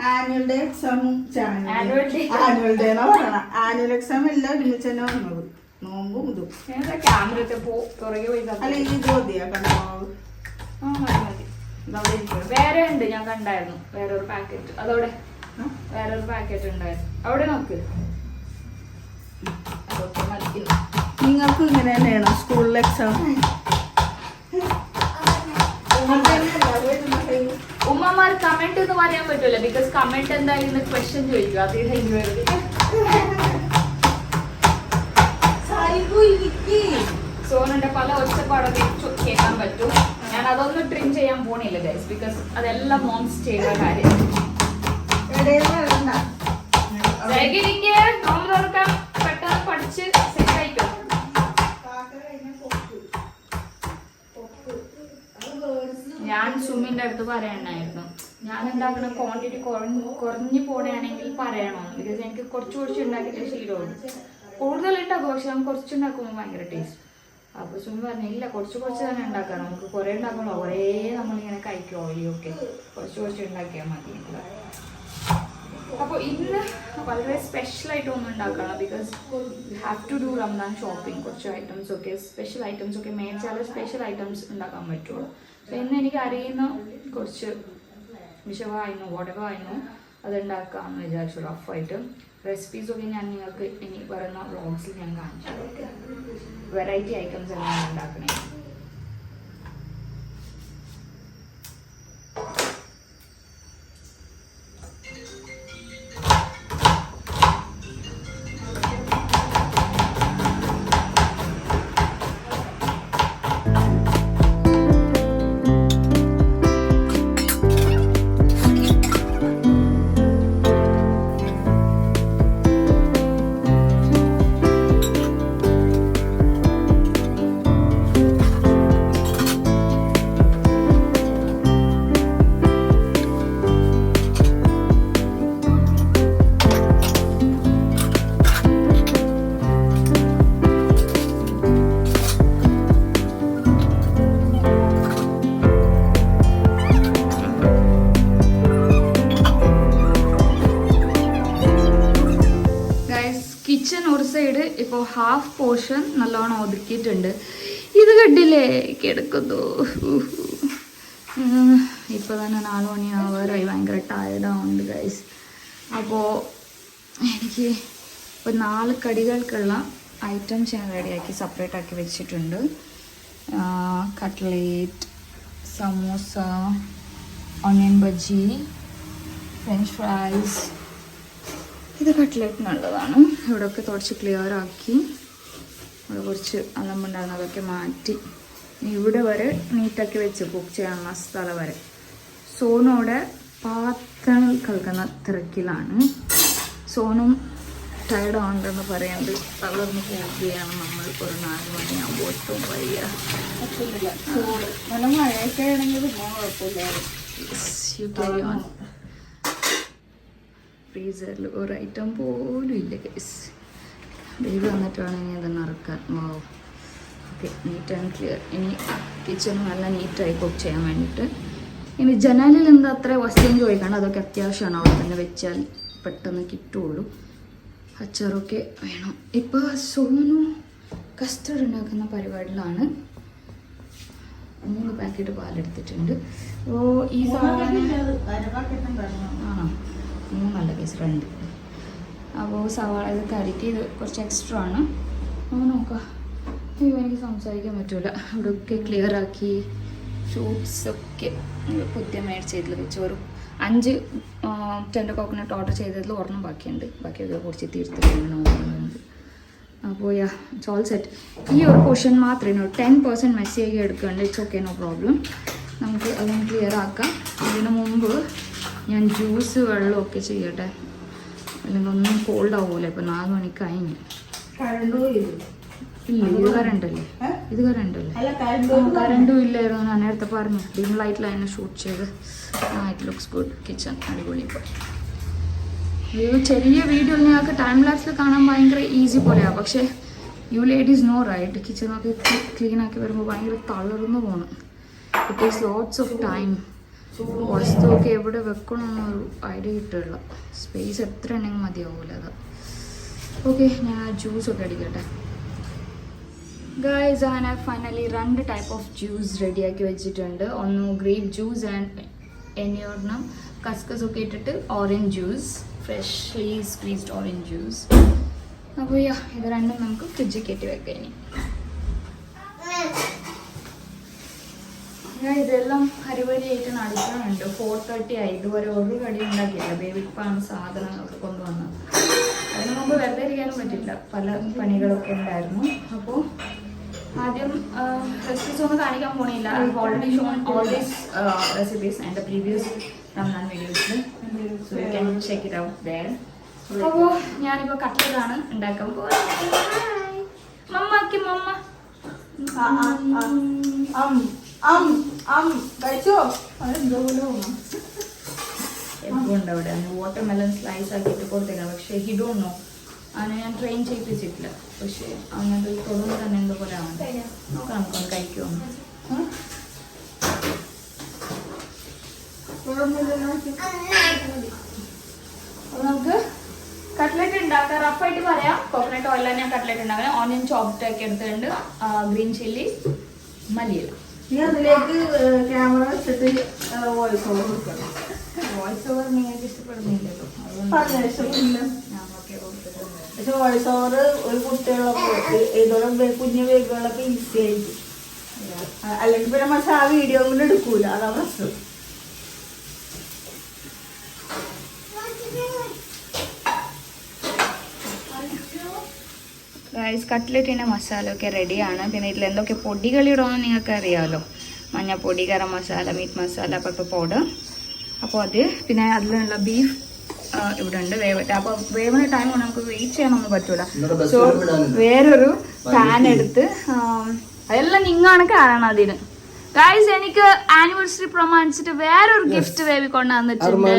ആനുവൽ ഡേ എക്സാമും ആനുവൽ എക്സാം എല്ലാം ഒരുമിച്ച് തന്നെ വന്നത്. നോമ്പും ഇതും അല്ലെങ്കിൽ ഇത് മതിയാ കണ്ടോ? വേറെ ഉണ്ട്, ഞാൻ കണ്ടായിരുന്നു വേറൊരു പാക്കറ്റ്. അതോടെ വേറൊരു പാക്കറ്റ് ഉണ്ടായിരുന്നു. അവിടെ നോക്ക്. നിങ്ങൾക്ക് ഇങ്ങനെ തന്നെയാണോ സ്കൂളിൽ എക്സാം? ഉമ്മമാർ കമന്റ് എന്ന് പറയാൻ പറ്റൂല, ബിക്കോസ് കമന്റ് എന്തായാലും ക്വസ്റ്റ്യൻ ചോദിക്കും. അദ്ദേഹം സോനുന്റെ പല ഒച്ചപ്പാടൊക്കെ കേൾക്കാൻ പറ്റും. ഞാൻ അതൊന്നും ട്രിം ചെയ്യാൻ പോണില്ല ഗൈസ്, ബിക്കോസ് അതെല്ലാം മോംസ് ചെയ്യുന്ന കാര്യം. പെട്ടെന്ന് പഠിച്ച് സെറ്റ് ആയിക്കോ. ഞാൻ സുമിന്റെ അടുത്ത് പറയണായിരുന്നു, ഞാൻ ഉണ്ടാക്കുന്ന ക്വാണ്ടിറ്റി കുറഞ്ഞു പോണെയാണെങ്കിൽ പറയണം. ബിക്കോസ് എനിക്ക് കുറച്ച് ഉണ്ടാക്കിയിട്ട് ശീലമാണ്. കൂടുതൽ ഉണ്ടാക്കും, പക്ഷെ നമുക്ക് കുറച്ചുണ്ടാക്കുമ്പോൾ ഭയങ്കര ടേസ്റ്റ്. അപ്പൊ സുമി പറഞ്ഞു ഇല്ല, കുറച്ച് തന്നെ ഉണ്ടാക്കാം. നമുക്ക് കുറെ ഉണ്ടാക്കണോ, കുറേ നമ്മളിങ്ങനെ കഴിക്കും ഓയിലൊക്കെ. കുറച്ച് ഉണ്ടാക്കിയാൽ മതി. അപ്പോൾ ഇന്ന് വളരെ സ്പെഷ്യലായിട്ട് ഒന്നും ഉണ്ടാക്കണം. Because you have to do Ramzan shopping. കുറച്ച് ഐറ്റംസ് ഒക്കെ സ്പെഷ്യൽ ഐറ്റംസ് ഒക്കെ മേടിച്ചാലേ സ്പെഷ്യൽ ഐറ്റംസ് ഉണ്ടാക്കാൻ പറ്റുള്ളൂ. അപ്പോൾ ഇന്ന് എനിക്ക് അറിയുന്ന കുറച്ച് വിഷവായിരുന്നു വടവായിരുന്നു അത് ഉണ്ടാക്കാമെന്ന് വിചാരിച്ചു. റഫായിട്ട് റെസിപ്പീസൊക്കെ ഞാൻ നിങ്ങൾക്ക് ഇനി വരുന്ന വ്ളോഗ്സിൽ ഞാൻ കാണിച്ചു. ഓക്കെ, വെറൈറ്റി ഐറ്റംസ് എല്ലാം ഉണ്ടാക്കണേ. ഇപ്പോൾ ഹാഫ് പോർഷൻ നല്ലോണം ഒതുക്കിയിട്ടുണ്ട്. ഇത് കണ്ടില്ലേ കിടക്കുന്നു. ഇപ്പോൾ തന്നെ 4 മണിയാവാറായി. ഭയങ്കര ടയർഡാവുന്നുണ്ട് ഗൈസ്. അപ്പോൾ എനിക്ക് ഒരു 4 കടികൾക്കുള്ള ഐറ്റംസ് ഞാൻ റെഡിയാക്കി സെപ്പറേറ്റ് ആക്കി വെച്ചിട്ടുണ്ട്. Cutlet, samosa, onion bajji, French fries. ഇത് കട്ട്ലേറ്റിനുള്ളതാണ്. ഇവിടെയൊക്കെ തുടച്ച് ക്ലിയർ ആക്കി ഇവിടെ കുറച്ച് അലമ്പുണ്ടായിരുന്നു, അതൊക്കെ മാറ്റി ഇവിടെ വരെ നീറ്റാക്കി വെച്ച് കുക്ക് ചെയ്യാനുള്ള സ്ഥലം വരെ. സോനോടെ പാത്രങ്ങൾ കൽക്കുന്ന തിരക്കിലാണ്. സോനും ടയർഡ് ആവുന്നുണ്ടെന്ന് പറയുന്നത്. തളർന്ന് പോവുകയാണ് നമ്മൾ. ഒരു 4 മണിയാകുമ്പോൾ ഒട്ടും വയ്യ. നല്ല മഴയൊക്കെ ആണെങ്കിൽ കുഴപ്പമില്ല. ഫ്രീസറിൽ ഒരു ഐറ്റം പോലും ഇല്ല ഗൈസ്. ബേബി വന്നിട്ട് വേണമെങ്കിൽ ഇതൊന്ന് ഇറക്കാൻ. Okay, neat and clear. ഇനി കിച്ചൺ നല്ല നീറ്റായി കുക്ക് ചെയ്യാൻ വേണ്ടിയിട്ട്. ഇനി ജനാലിൽ എന്താ അത്ര വസ്തുവും ചോദിക്കണം, അതൊക്കെ അത്യാവശ്യമാണ്. അവിടെ തന്നെ വെച്ചാൽ പെട്ടെന്ന് കിട്ടുള്ളൂ. അച്ചാറൊക്കെ വേണം. ഇപ്പോൾ സോനു കസ്റ്റർഡ് ഉണ്ടാക്കുന്ന പരിപാടിയിലാണ്. 3 പാക്കറ്റ് പാലെടുത്തിട്ടുണ്ട്. അപ്പോൾ ഈ സാധനം ആണോ? 3 കേസ് 2. അപ്പോൾ സവാള ഇത് കറിക്ക് ഇത് കുറച്ച് എക്സ്ട്രാ ആണ്. അപ്പോൾ നോക്കാം. അയ്യോ, എനിക്ക് സംസാരിക്കാൻ പറ്റില്ല. ഇവിടെയൊക്കെ ക്ലിയർ ആക്കി. ഫ്രൂട്ട്സൊക്കെ പുതിയ മേടിച്ചതിൽ വെച്ച് ഒരു 5 ടെൻഡർ കോക്കനട്ട് ഓർഡർ ചെയ്തതിൽ 1 ബാക്കിയുണ്ട്. ബാക്കിയൊക്കെ കുറച്ച് തീർത്തിട്ടുണ്ട്. അപ്പോൾ ഇറ്റ്സ് ഓൾ സെറ്റ്. ഈ ഒരു പോർഷൻ മാത്രമേ 10% മെസ്സിയൊക്കെ എടുക്കുന്നുണ്ട്. It's okay, no problem. നമുക്ക് അതൊന്ന് ക്ലിയർ ആക്കാം. ഇതിന് മുമ്പ് ഞാൻ ജ്യൂസ് വെള്ളമൊക്കെ ചെയ്യട്ടെ, അല്ലെങ്കിൽ ഒന്നും കോൾഡ് ആവുമല്ലോ. ഇപ്പം 4 മണി കഴിഞ്ഞ്. ഇല്ല, ഇത് കറണ്ടല്ലേ? ഇത് കറണ്ടല്ലേ? കറണ്ടും ഇല്ലായിരുന്നു. ഞാൻ നേരത്തെ പറഞ്ഞു ഡിം ലൈറ്റിലാണ് ഷൂട്ട് ചെയ്ത്. It looks good. കിച്ചൺ അടിപൊളി. ഇപ്പോൾ ഈ ചെറിയ വീഡിയോ ഞങ്ങൾക്ക് ടൈം ലാപ്സിൽ കാണാൻ ഭയങ്കര ഈസി പോലെയാണ്. പക്ഷേ യു ലേഡീസ് നോ റൈറ്റ്, കിച്ചണൊക്കെ ക്ലീൻ ആക്കി വരുമ്പോൾ ഭയങ്കര തളർന്നു പോകണം. It takes lots of time. വസ്തുവൊക്കെ എവിടെ വെക്കണമെന്നൊരു ഐഡിയ കിട്ടില്ല. സ്പേസ് എത്ര ഉണ്ടെങ്കിൽ മതിയാവില്ല. അത് ഓക്കെ. ഞാൻ ആ ജ്യൂസൊക്കെ അടിക്കട്ടെ ഗൈസ്. അങ്ങനെ ഫൈനലി 2 ടൈപ്പ് ഓഫ് ജ്യൂസ് റെഡിയാക്കി വെച്ചിട്ടുണ്ട്. ഒന്ന് ഗ്രേപ്പ് ജ്യൂസ് ആൻഡ് എനിയൊരെണ്ണം കസ്കസ് ഒക്കെ ഇട്ടിട്ട് orange juice, freshly squeezed orange juice. അപ്പോൾ ഇത് രണ്ടും നമുക്ക് ഫ്രിഡ്ജിൽ കയറ്റി വെക്കാം. ഇനി ഇതെല്ലാം അരിവരിയായിട്ട് നടക്കാനുണ്ട്. 4:30 ആയി. ഇതുവരെ ഒരു കടി ഉണ്ടാക്കിയില്ല. ബേബിപ്പാണ് സാധനങ്ങളൊക്കെ കൊണ്ടുവന്നത്. അതിന് മുമ്പ് വെറുതെ ഇരിക്കാനും പറ്റില്ല, പല പണികളൊക്കെ ഉണ്ടായിരുന്നു. അപ്പോൾ ആദ്യം റെസിപ്പീസ് ഒന്നും കാണിക്കാൻ പോണില്ല. Already shown all these recipes and the previous Ramadan വീഡിയോസിൽ. So you can check it out there. അപ്പോൾ ഞാനിപ്പോൾ കട്ട്ലറ്റാണ് ഉണ്ടാക്കാൻ പോകുന്നത്. മമ്മക്ക് മമ്മ എപ്പോഴുണ്ട് അവിടെ. വാട്ടർ മെലൺ സ്ലൈസ് ആക്കിയിട്ട് കൊടുത്തേക്കാം. പക്ഷേ ഹി ഡോണ്ട് നോ. അവനെ ഞാൻ ട്രെയിൻ ചെയ്യിപ്പിച്ചിട്ടില്ല. പക്ഷേ അങ്ങനത്തെ തൊടുമ്പോൾ തന്നെ എന്തോ പോലെ ആവണം. നോക്കാം, നമുക്കൊന്ന് കഴിക്കുമെന്ന്. അപ്പോൾ നമുക്ക് കട്ട്ലറ്റ് ഉണ്ടാക്കാം. റഫായിട്ട് പറയാം. കോക്കനട്ട് ഓയിലാണ് ഞാൻ കട്ട്ലറ്റ് ഉണ്ടാക്കുന്നത്. ഓണിയൻ ചോപ്ഡ് ആക്കി എടുത്തിട്ടുണ്ട്. ഗ്രീൻ ചില്ലി, മല്ലിയില. അതിലേക്ക് ക്യാമറ വെച്ചിട്ട് വോയിസ് ഓവർ കൊടുക്കണം. വോയിസ് ഓവർ നിങ്ങൾക്ക് ഇഷ്ടപ്പെടുന്നില്ലല്ലോ, പക്ഷെ വോയിസ് ഓവർ ഒരു കുട്ടികളൊക്കെ ഇതോടെ കുഞ്ഞു ബേബികളൊക്കെ ഈസി ആയിരിക്കും. അല്ലെങ്കിൽ പിന്നെ പക്ഷെ ആ വീഡിയോ കൊണ്ട് എടുക്കൂല, അതാ പ്രശ്നം. ഗൈസ്, കട്ട്ലറ്റിൻ്റെ മസാലയൊക്കെ റെഡിയാണ്. പിന്നെ ഇതിൽ എന്തൊക്കെ പൊടികൾ ഇടുമെന്ന് നിങ്ങൾക്ക് അറിയാമല്ലോ. മഞ്ഞൾപ്പൊടി, garam masala, meat masala, pepper powder. അപ്പോൾ അത് പിന്നെ അതിലുള്ള ബീഫ് ഇവിടെ ഉണ്ട് വേവട്ടെ. അപ്പോൾ വേവുന്ന ടൈം കൊണ്ട് നമുക്ക് വെയിറ്റ് ചെയ്യാനൊന്നും പറ്റൂല. സോ വേറൊരു പാൻ എടുത്ത് അതെല്ലാം നിങ്ങാണ് കാരണം അതിന്. ഗൈസ്, എനിക്ക് ആനിവേഴ്സറി പ്രമാണിച്ചിട്ട് വേറൊരു ഗിഫ്റ്റ് വേവി കൊണ്ടുവന്നിട്ടുണ്ട്.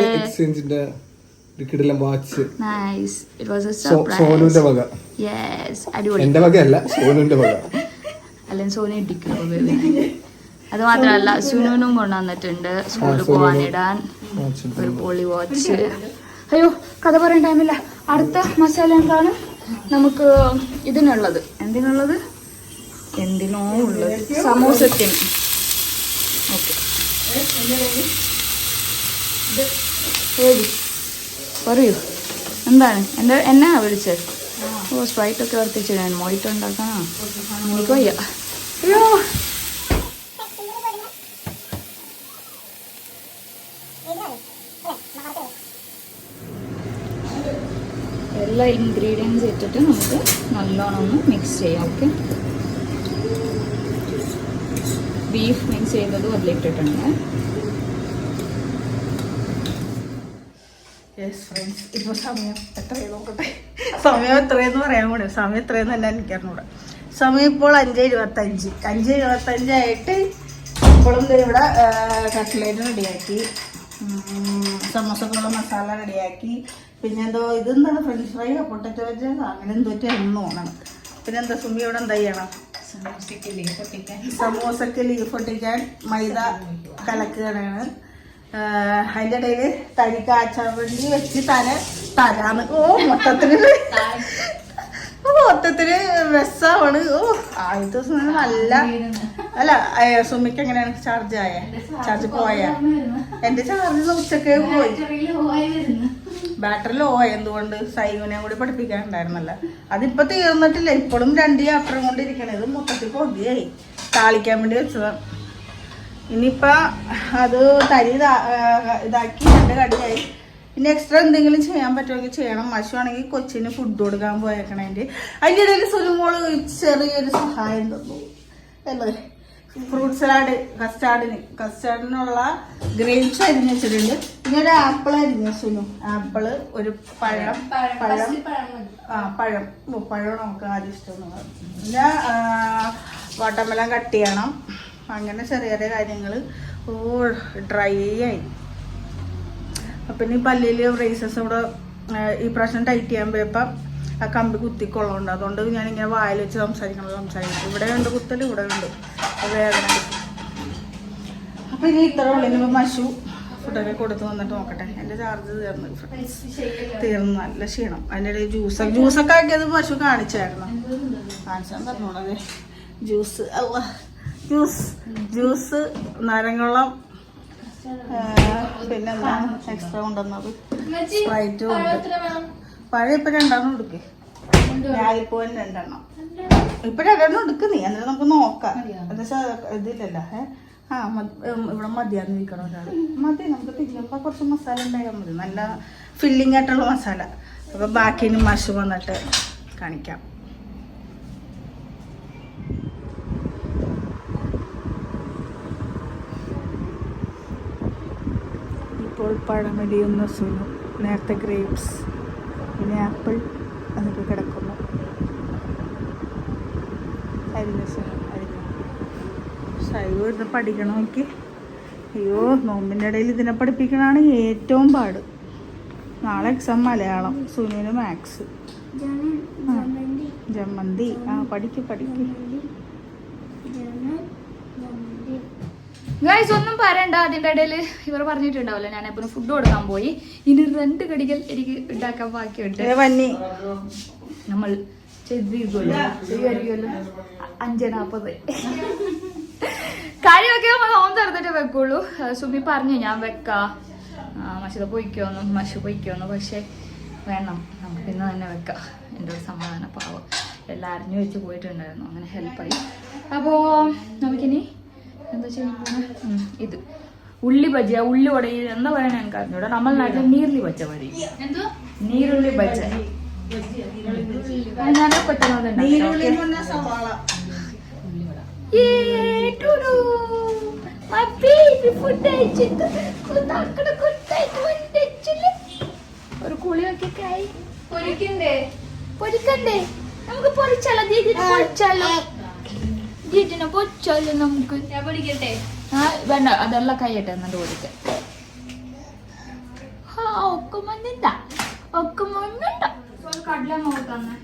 Nice. It was a surprise. സോനുവിന്റെ വക. യെസ്, അടിപൊളി. എന്റെ വകയല്ല, സോനുവിന്റെ വക. അല്ലെങ്കിൽ സോനു ഇട്ടിക്കുമോ ബേബി. അത് മാത്രമല്ല സുനുവിനും കൊണ്ടുവന്നിട്ടുണ്ട് സ്കൂളിൽ പോകാനിടാൻ ഒരു പോളി വാച്ച്. അയ്യോ, കഥ പറയാൻ ടൈമില്ല. അടുത്ത മസാല എന്താണ്? നമുക്ക് ഇതിനുള്ളത് എന്തിനുള്ളത് എന്തിനോ ഉള്ളത് സമോസത്തിന്. ഓക്കെ പറയൂ എന്താണ് എന്നാ വിളിച്ചത്? ഓ സ്പ്രൈറ്റൊക്കെ വർത്തിച്ചു ഞാൻ മൊയ്റ്റ് ഉണ്ടാക്കാനാ എനിക്ക് വയ്യ. അയ്യോ എല്ലാ ഇൻഗ്രീഡിയൻസ് ഇട്ടിട്ട് നമുക്ക് നല്ലോണം ഒന്ന് മിക്സ് ചെയ്യാം. ഓക്കെ ബീഫ് മിക്സ് ചെയ്തതും അതിലിട്ടിട്ടുണ്ട്. യെസ് ഫ്രണ്ട്സ്, ഇപ്പോൾ സമയം എത്രയെന്ന് നോക്കട്ടെ. സമയം എത്രയെന്ന് പറയാൻ കൂടെ, സമയം എത്രയെന്ന് തന്നെ എനിക്കറിഞ്ഞൂടെ. സമയം ഇപ്പോൾ 5:25. 5:25 ഇപ്പോഴും ഇവിടെ കട്ട്ലേറ്റ് റെഡിയാക്കി, സമോസക്കുള്ള മസാല റെഡിയാക്കി, പിന്നെ എന്തോ ഇതെന്താണ് ഫ്രഞ്ച് ഫ്രൈ പൊട്ടറ്റോ വെച്ച് അങ്ങനെ എന്തോ തോന്നണം. പിന്നെ എന്താ സുമി ഇവിടെ എന്താ ചെയ്യണം? സമോസക്ക് ലീഫ് ഒട്ടിക്കാൻ മൈദ കലക്കുകയാണ്. അതിൻ്റെ ഇടയിൽ തരി കാച്ചാൻ വേണ്ടി വെച്ച് തരാന്ന്. മൊത്തത്തില് രസമാണ്. ആദ്യത്തെ ദിവസം നല്ല അല്ല. സുമിക്ക് എങ്ങനെയാണ് ചാർജ് പോയ? എന്റെ ചാർജ് ഉച്ചക്കേ പോയി. ബാറ്ററി ലോ എന്തുകൊണ്ട്? സൈവിനെ കൂടി പഠിപ്പിക്കാനുണ്ടായിരുന്നല്ലോ. അതിപ്പോ തീർന്നിട്ടില്ല, ഇപ്പോഴും 2 യാത്ര കൊണ്ടിരിക്കണേ. ഇത് മൊത്തത്തിൽ കൊതിയായി, താളിക്കാൻ വേണ്ടി വെച്ചതാണ്. ഇനിയിപ്പോൾ അത് തരി ഇതാക്കി 2 കടിയായി. പിന്നെ എക്സ്ട്രാ എന്തെങ്കിലും ചെയ്യാൻ പറ്റുമെങ്കിൽ ചെയ്യണം. മശുവാണെങ്കിൽ കൊച്ചിന് ഫുഡ് കൊടുക്കാൻ പോയേക്കണേൻ്റെ അതിൻ്റെ ഇടയിൽ സുലുമോള് ചെറിയൊരു സഹായം തന്നു അല്ലേ? ഫ്രൂട്ട് സലാഡ് കസ്റ്റാർഡിനുള്ള ഗ്രേപ്സ് അരിഞ്ഞ് വെച്ചിട്ടുണ്ട്. പിന്നെ ഒരു ആപ്പിൾ അരിഞ്ഞ സുലു. ആപ്പിള്, ഒരു പഴം നമുക്ക് ആദ്യം ഇഷ്ടം. പിന്നെ വാട്ടർമെലൺ കട്ട് ചെയ്യണം. അങ്ങനെ ചെറിയ ചെറിയ കാര്യങ്ങൾ. ഡ്രൈ ആയി. അപ്പം ഇനി പല്ലിൽ ബ്രേസസ് ഇവിടെ ഈ പ്രാവശ്യം ടൈറ്റ് ചെയ്യാൻ പോയപ്പം ആ കമ്പി കുത്തിക്കൊള്ളുന്നുണ്ട്. അതുകൊണ്ട് ഞാനിങ്ങനെ വായിൽ വെച്ച് സംസാരിക്കും. ഇവിടെ ഉണ്ട് കുത്തൽ, ഇവിടെ ഉണ്ട് വേദന. അപ്പം ഇനി ഇത്ര ഉള്ളിൽ മഷു ഫുഡൊക്കെ കൊടുത്ത് വന്നിട്ട് നോക്കട്ടെ. എൻ്റെ ചാർജ് തീർന്നു. നല്ല ക്ഷീണം. അതിൻ്റെ ഇടയിൽ ജ്യൂസൊക്കെ ആക്കിയത് മഷു കാണിച്ചായിരുന്നു. കാണിച്ചാൽ പറഞ്ഞോളെ ജ്യൂസ് നാരങ്ങവെള്ളം, പിന്നെന്താ എക്സ്ട്രാ കൊണ്ടുവന്നത് സ്പ്രൈറ്റും ഉണ്ട്. പഴം ഇപ്പം 2 എടുക്ക്. ഞാലിപ്പൂവൻ 2 ഇപ്പം 2 എടുക്ക് നീ. എന്നിട്ട് നമുക്ക് നോക്കാം. എന്താ ഇതില്ലല്ലോ. ഇവിടെ മതിയാന്ന് ഇരിക്കണം ഒരാൾ. മതി, നമുക്ക് തിന്നുമ്പോൾ കുറച്ച് മസാല ഉണ്ടായാൽ മതി. നല്ല ഫില്ലിംഗ് ആയിട്ടുള്ള മസാല. അപ്പോൾ ബാക്കിന് മഷു വന്നിട്ട് കാണിക്കാം. ഇപ്പോൾ പഴമടിയുന്ന സുലു. നേരത്തെ ഗ്രേപ്സ്, പിന്നെ ആപ്പിൾ അതൊക്കെ കിടക്കുന്നു. ശൈവ് ഇത് പഠിക്കണം നോക്കി. അയ്യോ, നോമ്പിൻ്റെ ഇടയിൽ ഇതിനെ പഠിപ്പിക്കണതാണ് ഏറ്റവും പാട്. നാളെ എക്സാം മലയാളം, സുനുവിന് മാത്സ്. ജമന്തി പഠിക്ക്. ഗൈസ് ഒന്നും പറയണ്ട. അതിൻ്റെ ഇടയിൽ ഇവർ പറഞ്ഞിട്ടുണ്ടാവില്ല ഞാൻ എപ്പോഴും ഫുഡ് കൊടുക്കാൻ പോയി. ഇനി 2 കടികൾ എനിക്ക് ഉണ്ടാക്കാൻ ബാക്കിയുണ്ട്. നമ്മൾ ചെയ്തിരിക്കുമല്ലോ 5:40 കാര്യമൊക്കെ നമ്മൾ ഓൺ തുറന്നിട്ട് വെക്കുള്ളൂ. സുബി പറഞ്ഞു ഞാൻ വെക്കാം, മഷു പൊയ്ക്കോന്നു. പക്ഷെ വേണം, നമുക്ക് ഇന്ന് തന്നെ വെക്കാം. എൻ്റെ ഒരു സമാധാന പാവം എല്ലാം അറിഞ്ഞു വെച്ച് പോയിട്ടുണ്ടായിരുന്നു. അങ്ങനെ ഹെൽപ്പായി. അപ്പോൾ നമുക്കിനി എന്താ ചെയ്യുന്നത്? ഇത് ഉള്ളി ബജ്ജ, ഉള്ളി ഉടയിൽ എന്താ പറയണ എനിക്ക് അറിഞ്ഞൂടാ. നമ്മൾ നാട്ടിൽ നീർലി ബജ്ജ പറയും. നീരുള്ളി ബജ്ജ. ഞാൻ പെട്ടെന്ന് ഒരു കുളിയൊക്കെ ആയി. പൊരിക്കണ്ടേ? നമുക്ക് പൊരിച്ചാലോ? ജീറ്റിനെ പൊരിച്ചാലോ നമുക്ക്? വേണ്ട, അതെല്ലാം കൈയ്യട്ടെ എന്നിട്ട് പൊരിക്കാം. കടല നോക്കാന്ന്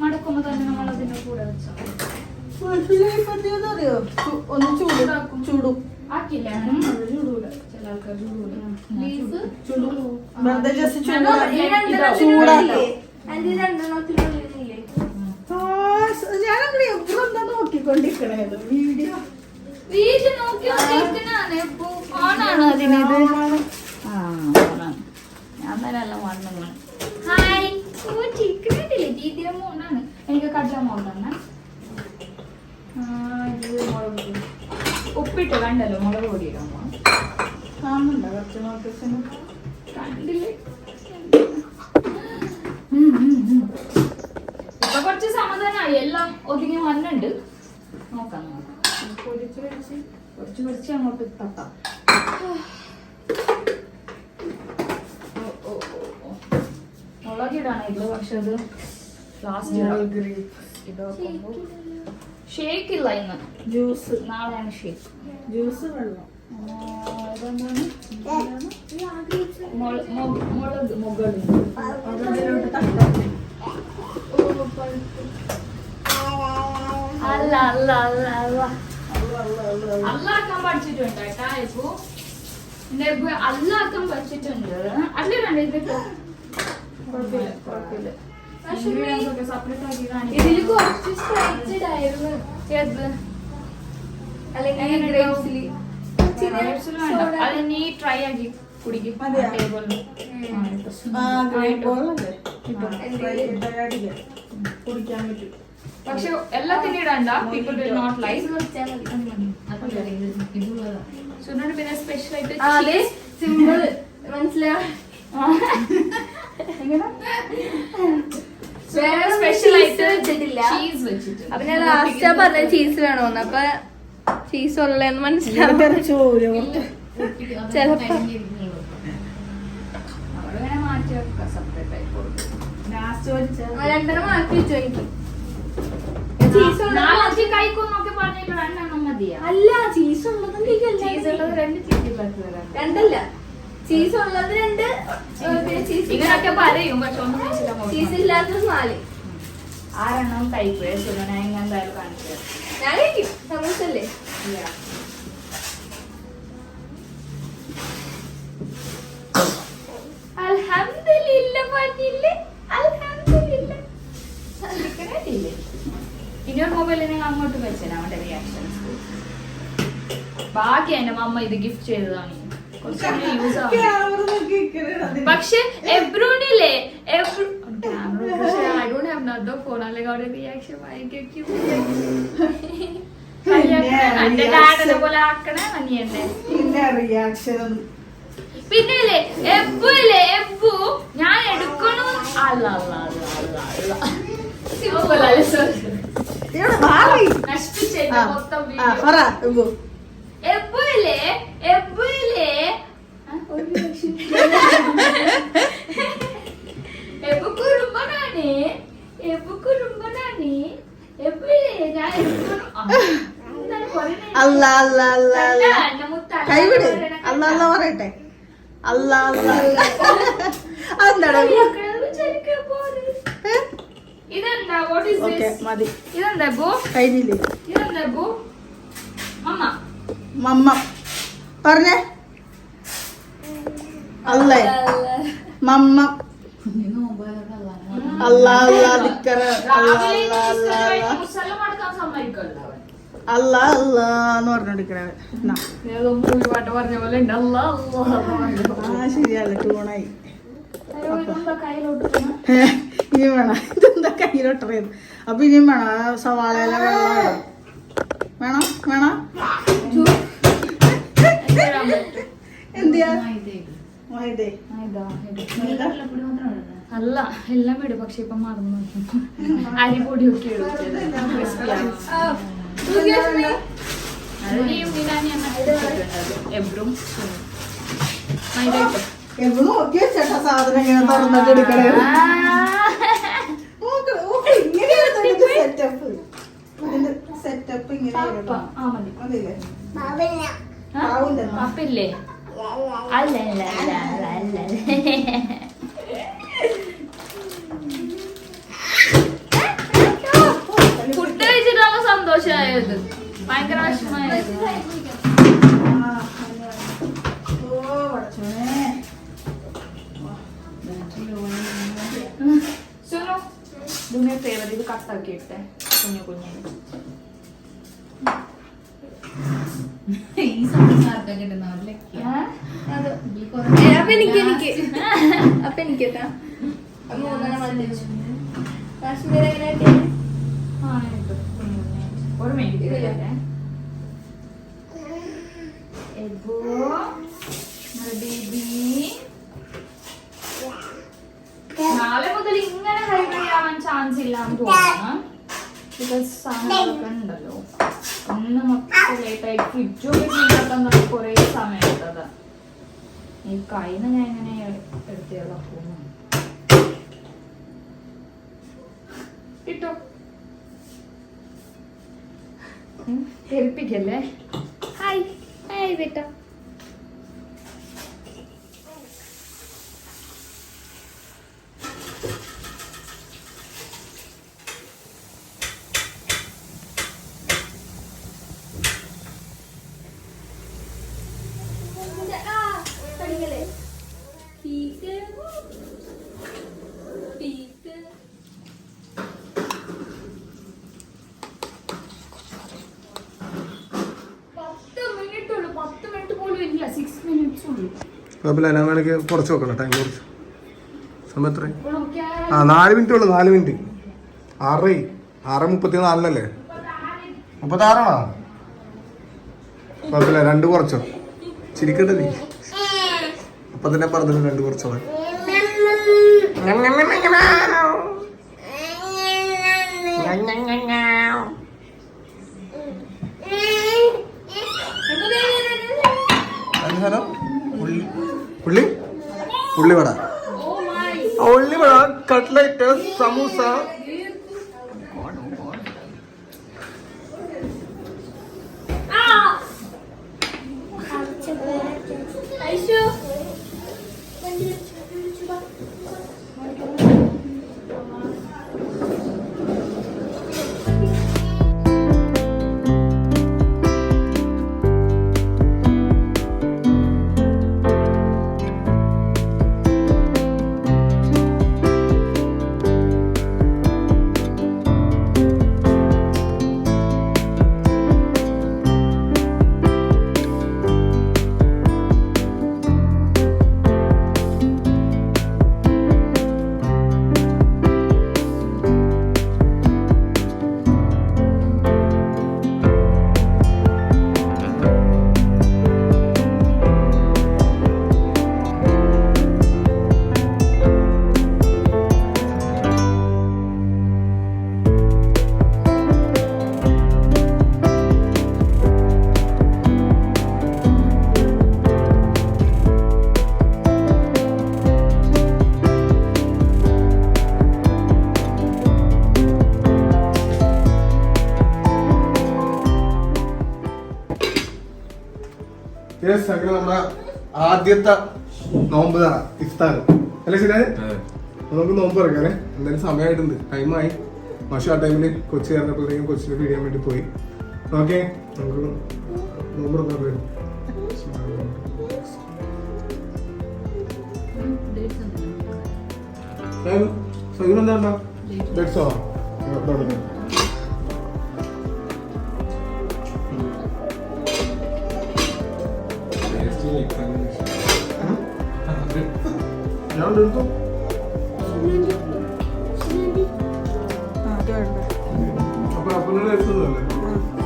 മടക്കുമ്പോ തന്നെ നമ്മൾ അതിന്റെ കൂടെ വെച്ചോ. ഒന്ന് ചൂടും. ആക്കില്ല ചില ആൾക്കാർ വെറുതെ ജസ്റ്റ് ചൂടാക്കി ഞാനങ്ങനെ എപ്പോഴും എന്താ നോക്കിക്കൊണ്ടിരിക്കണത് വീഡിയോ ഫോണാണോ അതിനത്? ഞാൻ തന്നെ എല്ലാം വന്നു. ഹായ് ചിക്കനില്ലേ ടീച്ചറെ മോനാണ്. എനിക്ക് കടല മോളാണ്. ഉപ്പിട്ട് കണ്ടല്ലോ മുളക് പൊടി ഇടാമോ? കാണുന്നുണ്ടോ കുറച്ച് നോട്ടീസിന്? കണ്ടില്ലേ? ഇപ്പൊ കുറച്ച് സമാധാനമായി, എല്ലാം ഒതുങ്ങി വന്നുണ്ട്. നോക്കാം കുറച്ച് അങ്ങോട്ട് തട്ടാം. മുളകിടാണ് ഇത്, പക്ഷെ അത് ലാസ്റ്റ് ഷേക്ക് ഇല്ല ഇന്ന്. ജ്യൂസ് നാളെയാണ് ഷേക്ക്. ജ്യൂസ് വെള്ളം മുളക് മുകളിൽ അതിലോട്ട് തട്ടാം. അല്ല അല്ല അല്ല അല്ല അല്ലാക്കാൻ പഠിച്ചിട്ടുണ്ട് കേട്ടാ. ഇപ്പൊ അല്ലാക്കാൻ പഠിച്ചിട്ടുണ്ട്. അല്ലേ വേണ്ട ഇതിട്ട് കുഴപ്പമില്ല കുഴപ്പമില്ല. സെപ്പറേറ്റ് ആക്കി കാണിക്കും. ഇതില് കുറച്ച് സ്ക്രാച്ചഡ് ആയിരുന്നു. ചേർത്ത് അല്ലെങ്കിൽ അത് നീ ട്രൈ ആക്കി കുടിക്കും. കുടിക്കാൻ പറ്റും. പക്ഷെ എല്ലാത്തിനും ഇടണ്ട. People will not like. സുനോട് പിന്നെ സ്പെഷ്യൽ ആയിട്ട് സിമ്പിൾ മനസ്സിലാവും. വേറെ സ്പെഷ്യൽ ആയിട്ട് വെച്ചിട്ടില്ല. ചീസ് വെച്ചിട്ടുണ്ട്. അപ്പൊ ഞാൻ ലാസ്റ്റ് പറഞ്ഞ ചീസ് വേണോന്ന്. അപ്പൊ ചീസ് ഉള്ളതെന്ന് മനസ്സിലാവും. ചെലപ്പോ അവിടെ മാറ്റി വെക്കാം. സെപ്പറേറ്റ് ആയി കൊടുക്കും. രണ്ടെണ്ണം മാറ്റി വെച്ചു. എനിക്ക് നാലഞ്ച് കഴിക്കുന്നൊക്കെ പറഞ്ഞിട്ട് രണ്ടെണ്ണം മതിയാ? അല്ല, ചീസ് ഉള്ളത് ചീസ് ഉള്ളത് 2 ചീസ് രണ്ടല്ല, ചീസ് ഉള്ളത് 2, ഇങ്ങനൊക്കെ പറയും. പക്ഷെ ഒന്നും ചീസ് ഇല്ലാത്തത് 4. 6 കഴിപ്പേ. ഞാൻ എന്തായാലും കാണിച്ചു. ഞാൻ കഴിക്കും. സമൂസല്ലേ? അൽഹംദുലില്ലാ പറഞ്ഞില്ലേ? അൽഹംദുലില്ലാ. ഇനിയൊരു മൊബൈലിൽ നിങ്ങൾ അങ്ങോട്ട് വെച്ചേ അവന്റെ റിയാക്ഷൻസ്. ബാക്കി എന്റെ അമ്മ ഇത് ഗിഫ്റ്റ് ചെയ്തതാണ്. യൂസ് ആവും. പക്ഷെ എബ്രൂണില്ലേ I don't have another phone. അല്ലെങ്കിൽ അവിടെ റിയാക്ഷൻ ഭയങ്കര എന്റെ ഡാഡിനെ പോലെ ആക്കണേ നീ എന്നെ. പിന്നെ റിയാക്ഷൻ പിന്നല്ലേ എപ്പു ഞാൻ എടുക്കണു. അല്ല അല്ല അല്ല അല്ല അല്ല സിമ്പിൾ അല്ല. സോറി നശിപ്പിച്ചേട്ടാ മൊത്തം വീഡിയോ. എപ്പോയില്ലേ എപ്പോ കുറുമ്പനാണ് എപ്പോയില്ലേ ഞാൻ അല്ല അല്ല അല്ല അല്ല കൈവിട്. അല്ല അല്ല പറയട്ടെ. അല്ല അല്ല അല്ല അതെന്താടാ? ഇതെന്താ? What is this? മതി. ഇതെന്താ ബോ? കഴിഞ്ഞില്ലേ? ഇതെന്താ ബോ? മമ്മ മമ്മ പറഞ്ഞേ. അല്ലേ മമ്മ അല്ല അല്ല ദിക്കറ അല്ല അല്ല അല്ല അല്ല അല്ല എന്ന് പറഞ്ഞോണ്ടിരിക്കണേ. പാട്ട് പറഞ്ഞ പോലെ ഉണ്ട്. ആ ശരിയല്ല, ടൂണായി. കയ്യിലോട്ട് ഇനി വേണം. ഇതെന്താ കയ്യിലോട്ടറിയത്? അപ്പൊ ഇനിയും വേണം. സവാളയില വെള്ളം വേണം. വേണം എന്തിയാ? അല്ല എല്ലാം ഇടും. പക്ഷെ ഇപ്പൊ മറന്നു. അരിപ്പൊടിയൊക്കെ എബ്രും നോക്കി വെച്ചേട്ടാ സാധനം ഇങ്ങനെ തുറന്നിട്ട് എടുക്കണേ. സെറ്റപ്പ് ഇങ്ങനെ മതില്ലേ? അപ്പില്ലേ? അല്ല അല്ല അല്ല അല്ല ഫുഡ് കഴിച്ചിട്ടാണ് സന്തോഷമായത്. ഭയങ്കര വിഷമായത്. ഇതൊന്നും ഫേവറേറ്റ്. ഇത് കട്ടാക്കി ഇട്ടേ കുഞ്ഞു കുഞ്ഞു. അപ്പൊ എനിക്ക് കേട്ടാ കാശ്മീർ എങ്ങനെയാ? ഒരു മിനിറ്റ്. നാളെ മുതൽ ഇങ്ങനെ ഹൈഡ്രേറ്റ് ചാൻസ് ഇല്ലാന്ന് തോന്നുന്നു. ബിക്കോസ് സാധനങ്ങളൊക്കെ ഉണ്ടല്ലോ. ഒന്ന് മൊത്തം ലേറ്റായി ഫ്രിഡ്ജും ഉണ്ടാക്കാൻ തന്നെ കുറേ സമയം എടുത്തത്. ഈ കയ്യിൽ ഞാൻ എങ്ങനെ എടുത്തതാ ഇട്ടോ തെറിപ്പിക്കല്ലേ. Hi hi Beta. വേണമെങ്കിൽ കുറച്ച് വെക്കണം. ടൈം കുറച്ച് സമയം എത്ര? 4 മിനിറ്റ് ഉള്ളു. 4 മിനിറ്റ്. 6:34 36ആണോ? കുഴപ്പമില്ല. 2 കുറച്ചോ. ചിരിക്കട്ടെ നീ. അപ്പൊ തന്നെ പറഞ്ഞു 2 കുറച്ചോ. ഉള്ളിവട, കട്ട്ലറ്റ്, സമൂസ. അങ്ങനെ നമ്മുടെ ആദ്യത്തെ നോമ്പ് ഇഫ്താർ അല്ലേ ശരിയാണ്. നമുക്ക് നോമ്പ് ഇറക്കാനേ എന്തായാലും സമയമായിട്ടുണ്ട്. ടൈമായി. പക്ഷെ ആ ടൈമില് കൊച്ചി കയറുന്നപ്പോഴത്തേക്കും കൊച്ചിനെ പിടിക്കാൻ വേണ്ടി പോയി. ഓക്കെ നമുക്ക് നോമ്പ് ഇറക്കാൻ വരും. എന്താ ഡേറ്റ്സോ ഞാൻ എടുത്തു. അപ്പൊ അപ്പനോട് എടുത്തതല്ലേ?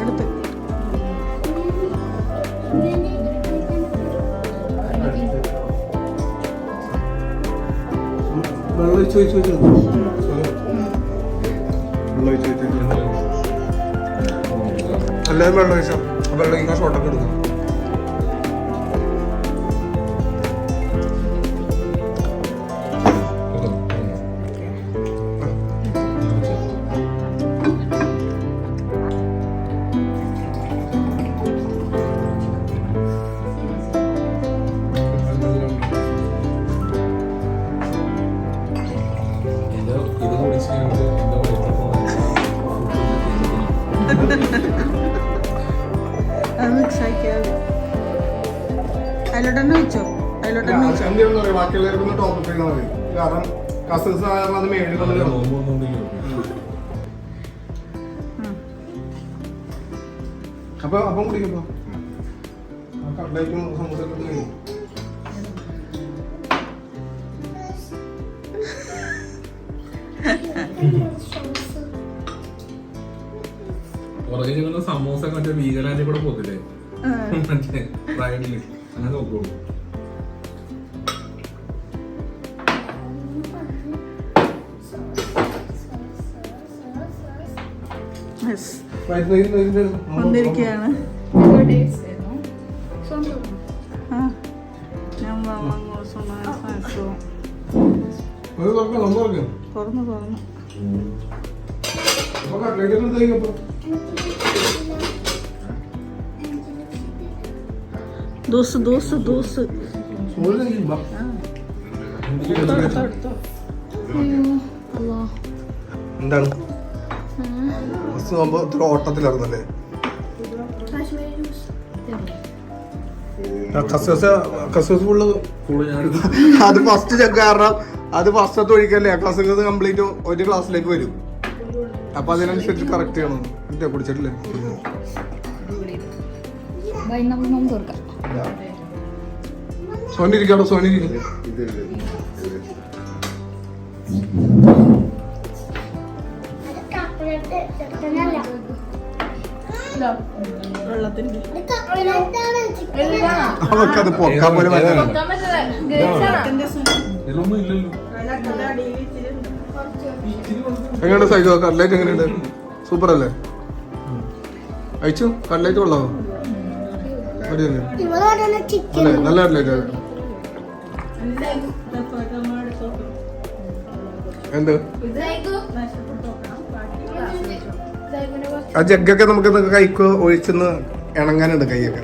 എടുത്ത് വെള്ളം ഒഴിച്ച് എല്ലാവരും വെള്ളം ഒഴിച്ചോ. വെള്ളം ഇങ്ങനെ ഷോട്ടൊക്കെ എടുക്കണം. അത് മിക്സ് ആക്കിയാൽ അതിലോട്ട് തന്നെ വെച്ചോ. അതിലോട്ട് തന്നെ വെച്ചോ. ബാക്കിയുള്ളവർക്ക് ടോപ്പ് ചെയ്താൽ മതി. കാരണം കസിൻസ് അത് മേടിക്കുന്നത് അപ്പൊ അപ്പം കുടിക്കപ്പോ കട്ട്ലേറ്റും സമൂസൊക്കെ കഴിയും. പുറകെ ഞങ്ങൾ സമോസ മറ്റേ വീഗലാൻഡിൽ കൂടെ പോകത്തില്ലേ മറ്റേ റൈഡില് അങ്ങനെ നോക്കൂ. വന്നിരിക്കുകയാണ്. തുറന്നു ദൂസ് എന്താണ് ഓട്ടത്തിലായിരുന്നല്ലേ? അത് ഫസ്റ്റ് ചെക്ക് കാരണം അത് ഫസ്റ്റത്തെ ഒഴിക്കല്ലേ കസകസ് കംപ്ലീറ്റ് ഒരു ക്ലാസ്സിലേക്ക് വരും. അപ്പൊ അതിനനുസരിച്ച് കറക്റ്റ് ചെയ്യണം. ഇല്ല കുടിച്ചിട്ടില്ലേ? സോനിരിക്കാടോ സോനിരിക്കും. അവക്കത് പൊക്കാൻ പോലെ ഇതൊന്നും ഇല്ലല്ലോ. എങ്ങനെയുണ്ട് സൈജോ? കട്ട്ലേറ്റ് എങ്ങനെയുണ്ട്? സൂപ്പർ അല്ലേ? അയച്ചു കട്ട്ലേറ്റ് കൊള്ളാമോ? അടിയല്ലേ? അല്ലേ നല്ല കട്ട്ലേറ്റ്. എന്ത് ആ ജഗ്ഗൊക്കെ നമുക്ക് കൈക്ക് ഒഴിച്ചെന്ന് ഇണങ്ങാനുണ്ട് കൈയൊക്കെ.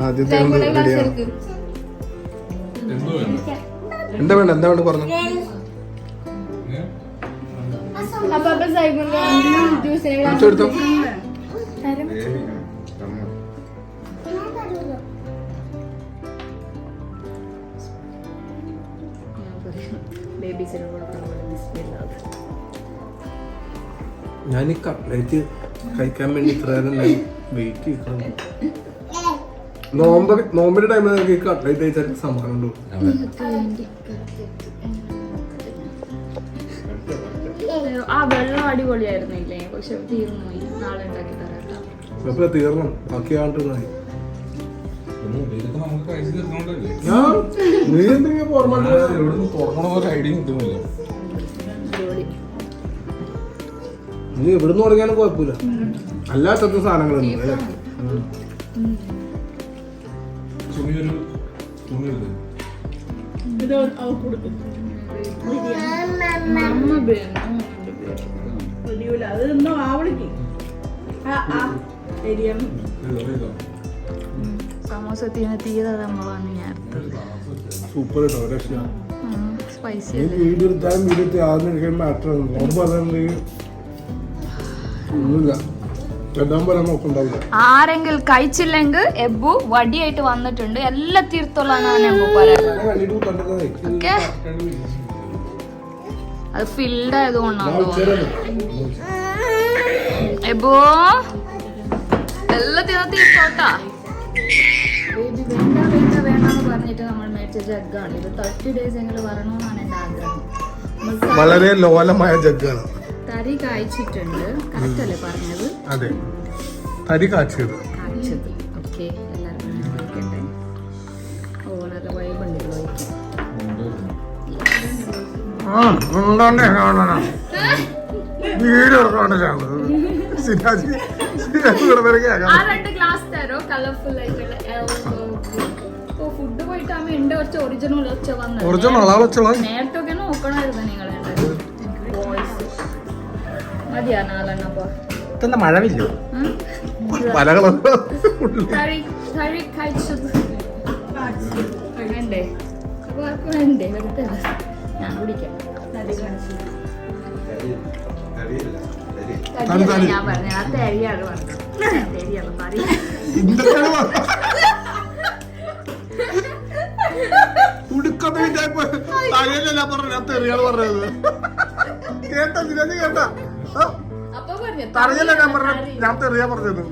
ആദ്യത്തെ റെഡിയാണ്. എന്താ വേണ്ട പറഞ്ഞു. എടുത്തോ. ഞാൻ ഈ കട്ട്ലേറ്റ് കഴിക്കാൻ വേണ്ടി ഇത്ര നേരം വെയിറ്റ് ചെയ്യണം. നോമ്പിന്റെ ടൈമിൽ നമുക്ക് ഈ കട്ട്ലേറ്റ് കഴിച്ചാൽ സമാധാനം ഉണ്ടോ? ആ വെള്ളം അടിപൊളിയായിരുന്നില്ലേ? പക്ഷെ തീർന്നു പോയി. നാളെ ഉണ്ടാക്കി തരാം. തീർന്നു ബാക്കി ആണ്ടിരുന്നായി. ഇതൊക്കെ നമുക്ക് കഴിച്ച് തീർന്നോണ്ടല്ലേ നീ എന്തെങ്കിലും എവിടുന്ന് തുറക്കണ പോലെ ഐഡിയ കിട്ടുന്നില്ല. നീ എവിടുന്ന് തുടങ്ങിയാലും കുഴപ്പമില്ല. അല്ലാത്ത സാധനങ്ങളൊന്നും തുണിയൊരു തുണിയുണ്ട്. അതൊന്നും ആവളിക്ക് സമോസ തീരെ നമ്മളാണ് ഞാൻ സൂപ്പർ കേട്ടോ. സ്പൈസി വീഡിയോ എടുത്താലും വീഡിയോ ആദ്യം മാറ്റർ നോമ്പ് ഒന്നുമില്ല. ആരെങ്കിലും കഴിച്ചില്ലെങ്കിൽ എബു വടിയായിട്ട് വന്നിട്ടുണ്ട്. എല്ലാം തീർത്തോളാണ് എബു പറയാം. അത് ഫിൽഡ് ആയതുകൊണ്ടാണ് എബു എല്ലാം തീർത്തോട്ടാ. ബേബി വേണ്ടെന്ന് പറഞ്ഞിട്ട് നമ്മൾ മേടിച്ച ജഗ്ഗാണ് ഇത്. 30 days എങ്കിലും വരണമെന്നാണ് എൻ്റെ ആഗ്രഹം. വളരെ ലോലമായ ജഗ്ഗാണ്. തരി കായ്ച്ചിട്ടുണ്ട്. കറക്റ്റ് അല്ലേ പറഞ്ഞത്? അതെ തരി കാച്ചത്. ഓക്കെ എല്ലാവർക്കും കഴിക്കട്ടെ. ഓ നല്ല വൈബുണ്ടല്ലോ. ഗ്ലാസ് തരോ കളർഫുൾ ആയിട്ടുള്ള. ഫുഡ് പോയിട്ട് അമ്മ ഉണ്ട് കുറച്ച് ഒറിജിനൽ ഒച്ച വന്നത്. നേരത്തെ നോക്കണമായിരുന്നു നിങ്ങൾ. മതിയാ 4 എണ്ണം. അപ്പൊ മഴവില്ല വേണ്ടേ? വേണ്ടേ? വെറുതെ ഞാൻ കുടിക്കാം. ഞാൻ പറഞ്ഞ ആ തരിയാണ് പറഞ്ഞത്. തരിയാണ് പറയും. ഉടുക്കൊന്നും തലയിലല്ല പറഞ്ഞ ഞാൻ തെറിയാണ് പറഞ്ഞത്. കേട്ടാ സിരാജ് കേട്ടാ? തറയല്ല ഞാൻ പറഞ്ഞ, ഞാൻ തെറിയാ പറഞ്ഞത്.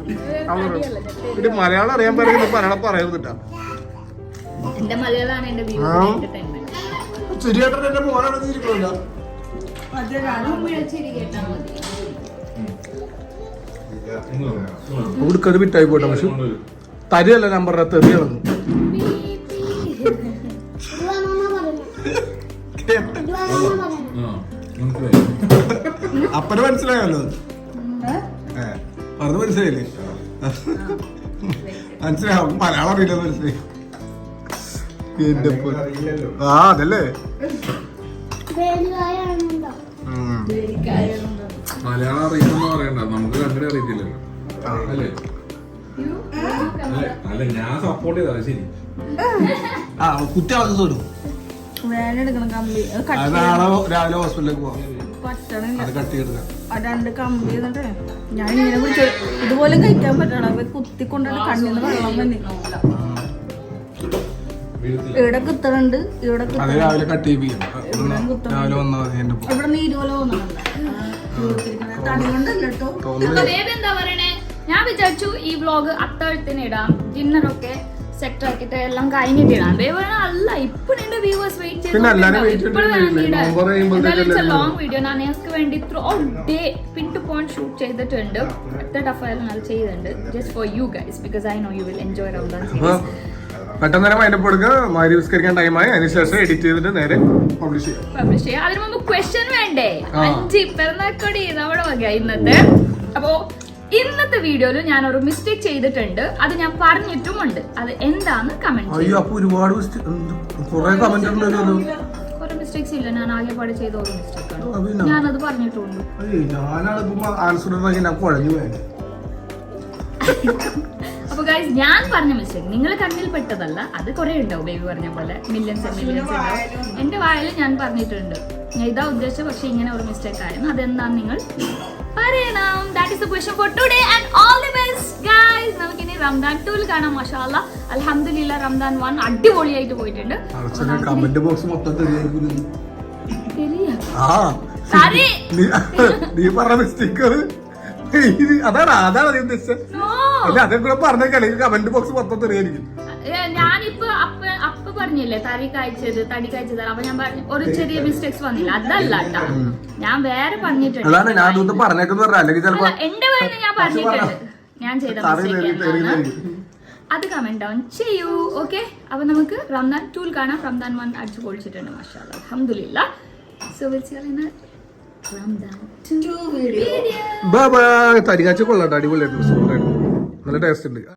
ഇത് മലയാളം അറിയാൻ പറയുന്നത് മലയാളം പറയുന്നില്ല. എന്റെ മലയാളമാണ് എന്റെ ശരിയായിട്ട് എന്റെ മോനാണ് ഇരിക്കുന്നില്ല. ഉടുക്കത് വിറ്റായി പോട്ടെ. പക്ഷെ തരിയല്ല ഞാൻ പറഞ്ഞ തെറിയാണെന്ന്. അപ്പന് മനസ്സിലായല്ലോ. പറഞ്ഞത് മനസ്സിലായില്ലേ? മനസ്സിലാവും. മലയാളം അറിയില്ല. മനസ്സിലായി. എന്റെ ആ അതല്ലേ മലയാളം അറിയില്ലെന്ന് പറയണ്ട, നമുക്ക് കണ്ടിട്ട് അറിയത്തില്ലല്ലോ അല്ലേ? അല്ല ഞാൻ സപ്പോർട്ട് ചെയ്താ ശരി. ആ കുത്തി വളർന്നു തോന്നും. വേനെടുക്കണം കമ്പി നാളെ രാവിലെ ഹോസ്പിറ്റലിലേക്ക് പോവാം. പറ്റണില്ല. അത് കട്ട് ചെയ്തെടുക്കാം. ആ 2 കമ്പി എന്നിട്ട് ഞാൻ ഇങ്ങനെ പിടിച്ച് ഇതുപോലെ കഴിക്കാൻ പറ്റണം. കുത്തിക്കൊണ്ടിട്ട് കണ്ണിന്ന് വെള്ളം വന്നി. ഇവിടെ കുത്തണുണ്ട്, ഇവിടെ അത് രാവിലെ കട്ട് ചെയ്യിപ്പിക്കാം. രാവിലെ വന്നാൽ മതി. എന്റെ ഇവിടെ നീ ഇതുപോലെ തോന്നുന്നുണ്ട്. തടി കൊണ്ടല്ലോ കേട്ടോ. എന്താ പറയണേ, ഞാൻ വിചാരിച്ചു ഈ വ്ലോഗ് അത്താഴത്തിന് ഇടാം, ഡിന്നറൊക്കെ സെറ്റ് ആക്കിട്ട് എല്ലാം കഴിഞ്ഞിട്ട് ഇടാം. അല്ല, ഇപ്പഴും വ്യൂവേഴ്സ് വെയിറ്റ് ലോങ് വീഡിയോ ഞാൻ നിങ്ങൾക്ക് വേണ്ടി ത്രൂ ഓൾ ഡേ പിൻ ടു പോയിന്റ് ഷൂട്ട് ചെയ്തിട്ടുണ്ട്. എത്ര ടഫായാലും ഞാൻ ചെയ്തിട്ടുണ്ട്. Just for you guys, because I know you will enjoy Ramadan series. പെട്ടെന്ന് തന്നെ മൈൻഡപ്പ് കൊടുക്കുക. വിസ്കരിക്കാൻ ടൈമായി. അതിനുശേഷം എഡിറ്റ് ചെയ്തിട്ട് നേരെ പബ്ലിഷ് ചെയ്യാം. അതിനു മുമ്പ് ക്വസ്റ്റ്യൻ വേണ്ടേ? 5 പെരുന്നാക്കൊടി നമ്മുടെ വക ഇന്നത്തെ. അപ്പോ ഇന്നത്തെ വീഡിയോയിൽ ഞാൻ ഒരു മിസ്റ്റേക്ക് ചെയ്തിട്ടുണ്ട്. അത് ഞാൻ പറഞ്ഞിട്ടുമുണ്ട്. അത് എന്താന്ന് കമന്റ് അയ്യോ അപ്പൊ ഒരുപാട് കുറെ കമന്റ് ഉണ്ടല്ലോ. കുറെ മിസ്റ്റേക്സ് ഇല്ല, ഞാൻ ആകെ പാടെ ചെയ്ത ഒരു മിസ്റ്റേക്ക് ആണ്. ഞാനത് പറഞ്ഞിട്ടുണ്ട്. ഞാനാണ് ആൻസർ ഞാൻ കുഴഞ്ഞു പോയത്. അപ്പൊ ഗൈസ്, ഞാൻ പറഞ്ഞ മിസ്റ്റേക്ക് നിങ്ങൾ കണ്ണിൽ പെട്ടതല്ല. അത് കുറെ ഉണ്ടാവും. ബേബി പറഞ്ഞ പോലെ മില്യൺസ് ഉണ്ടാവും. എന്റെ വായിൽ ഞാൻ പറഞ്ഞിട്ടുണ്ട് ഞാൻ ഇതാ ഉദ്ദേശിച്ചത്, പക്ഷെ ഇങ്ങനെ ഒരു മിസ്റ്റേക്ക് ആയിരുന്നു. അതെന്താന്ന് നിങ്ങൾ പറയണം. That is the question for today and all the best guys. നമുക്കിനി റംദാൻ 2 കാണാം. മാഷാഅല്ലാ, അൽഹംദുലില്ലാ റംദാൻ 1 അടിപൊളിയായിട്ട് പോയിട്ടുണ്ട്. കമന്റ് ബോക്സ് മൊത്തം നീ പറഞ്ഞ മിസ്റ്റേക്ക് അതാണ് നീ ഉദ്ദേശിച്ചത്. അല്ല അതെ കൂടെ പറഞ്ഞേക്കല്ലേ കമന്റ് ബോക്സ് മൊത്തം തെറിയായിരിക്കും. ഞാനിപ്പോ അപ്പ പറഞ്ഞില്ലേ തടി കായ്ച്ചത് അപ്പൊ ഞാൻ പറഞ്ഞു ഒരു ചെറിയ മിസ്റ്റേക്സ് വന്നില്ല. അതല്ല കേട്ടാ, ഞാൻ വേറെ പറഞ്ഞിട്ടുണ്ട്. അതാണ് ഞാൻ അതൊന്നും പറഞ്ഞേക്കെന്ന് പറഞ്ഞ അല്ലെങ്കിൽ ചിലപ്പോ എന്റെ വേറെ ഞാൻ പറഞ്ഞിട്ടുണ്ട്. ഞാൻ ചെയ്ത മിസ്റ്റേക്ക് അത് കമന്റ് ഡൗൺ ചെയ്യൂ. ഓക്കെ, അപ്പൊ നമുക്ക് റംദാൻ 2 കാണാം. റംദാൻ 1 അടിച്ചു പൊളിച്ചിട്ടുണ്ട്. മാഷാഅല്ലാ, അൽഹംദുലില്ലാ. So will see you in Ramadan 2 video. Bye bye. തരികാച്ച കൊള്ളാട്ടോ, അടിപൊളിയായിരുന്നു. സൂപ്പറായിരുന്നു, നല്ല ടേസ്റ്റ് ഉണ്ട്.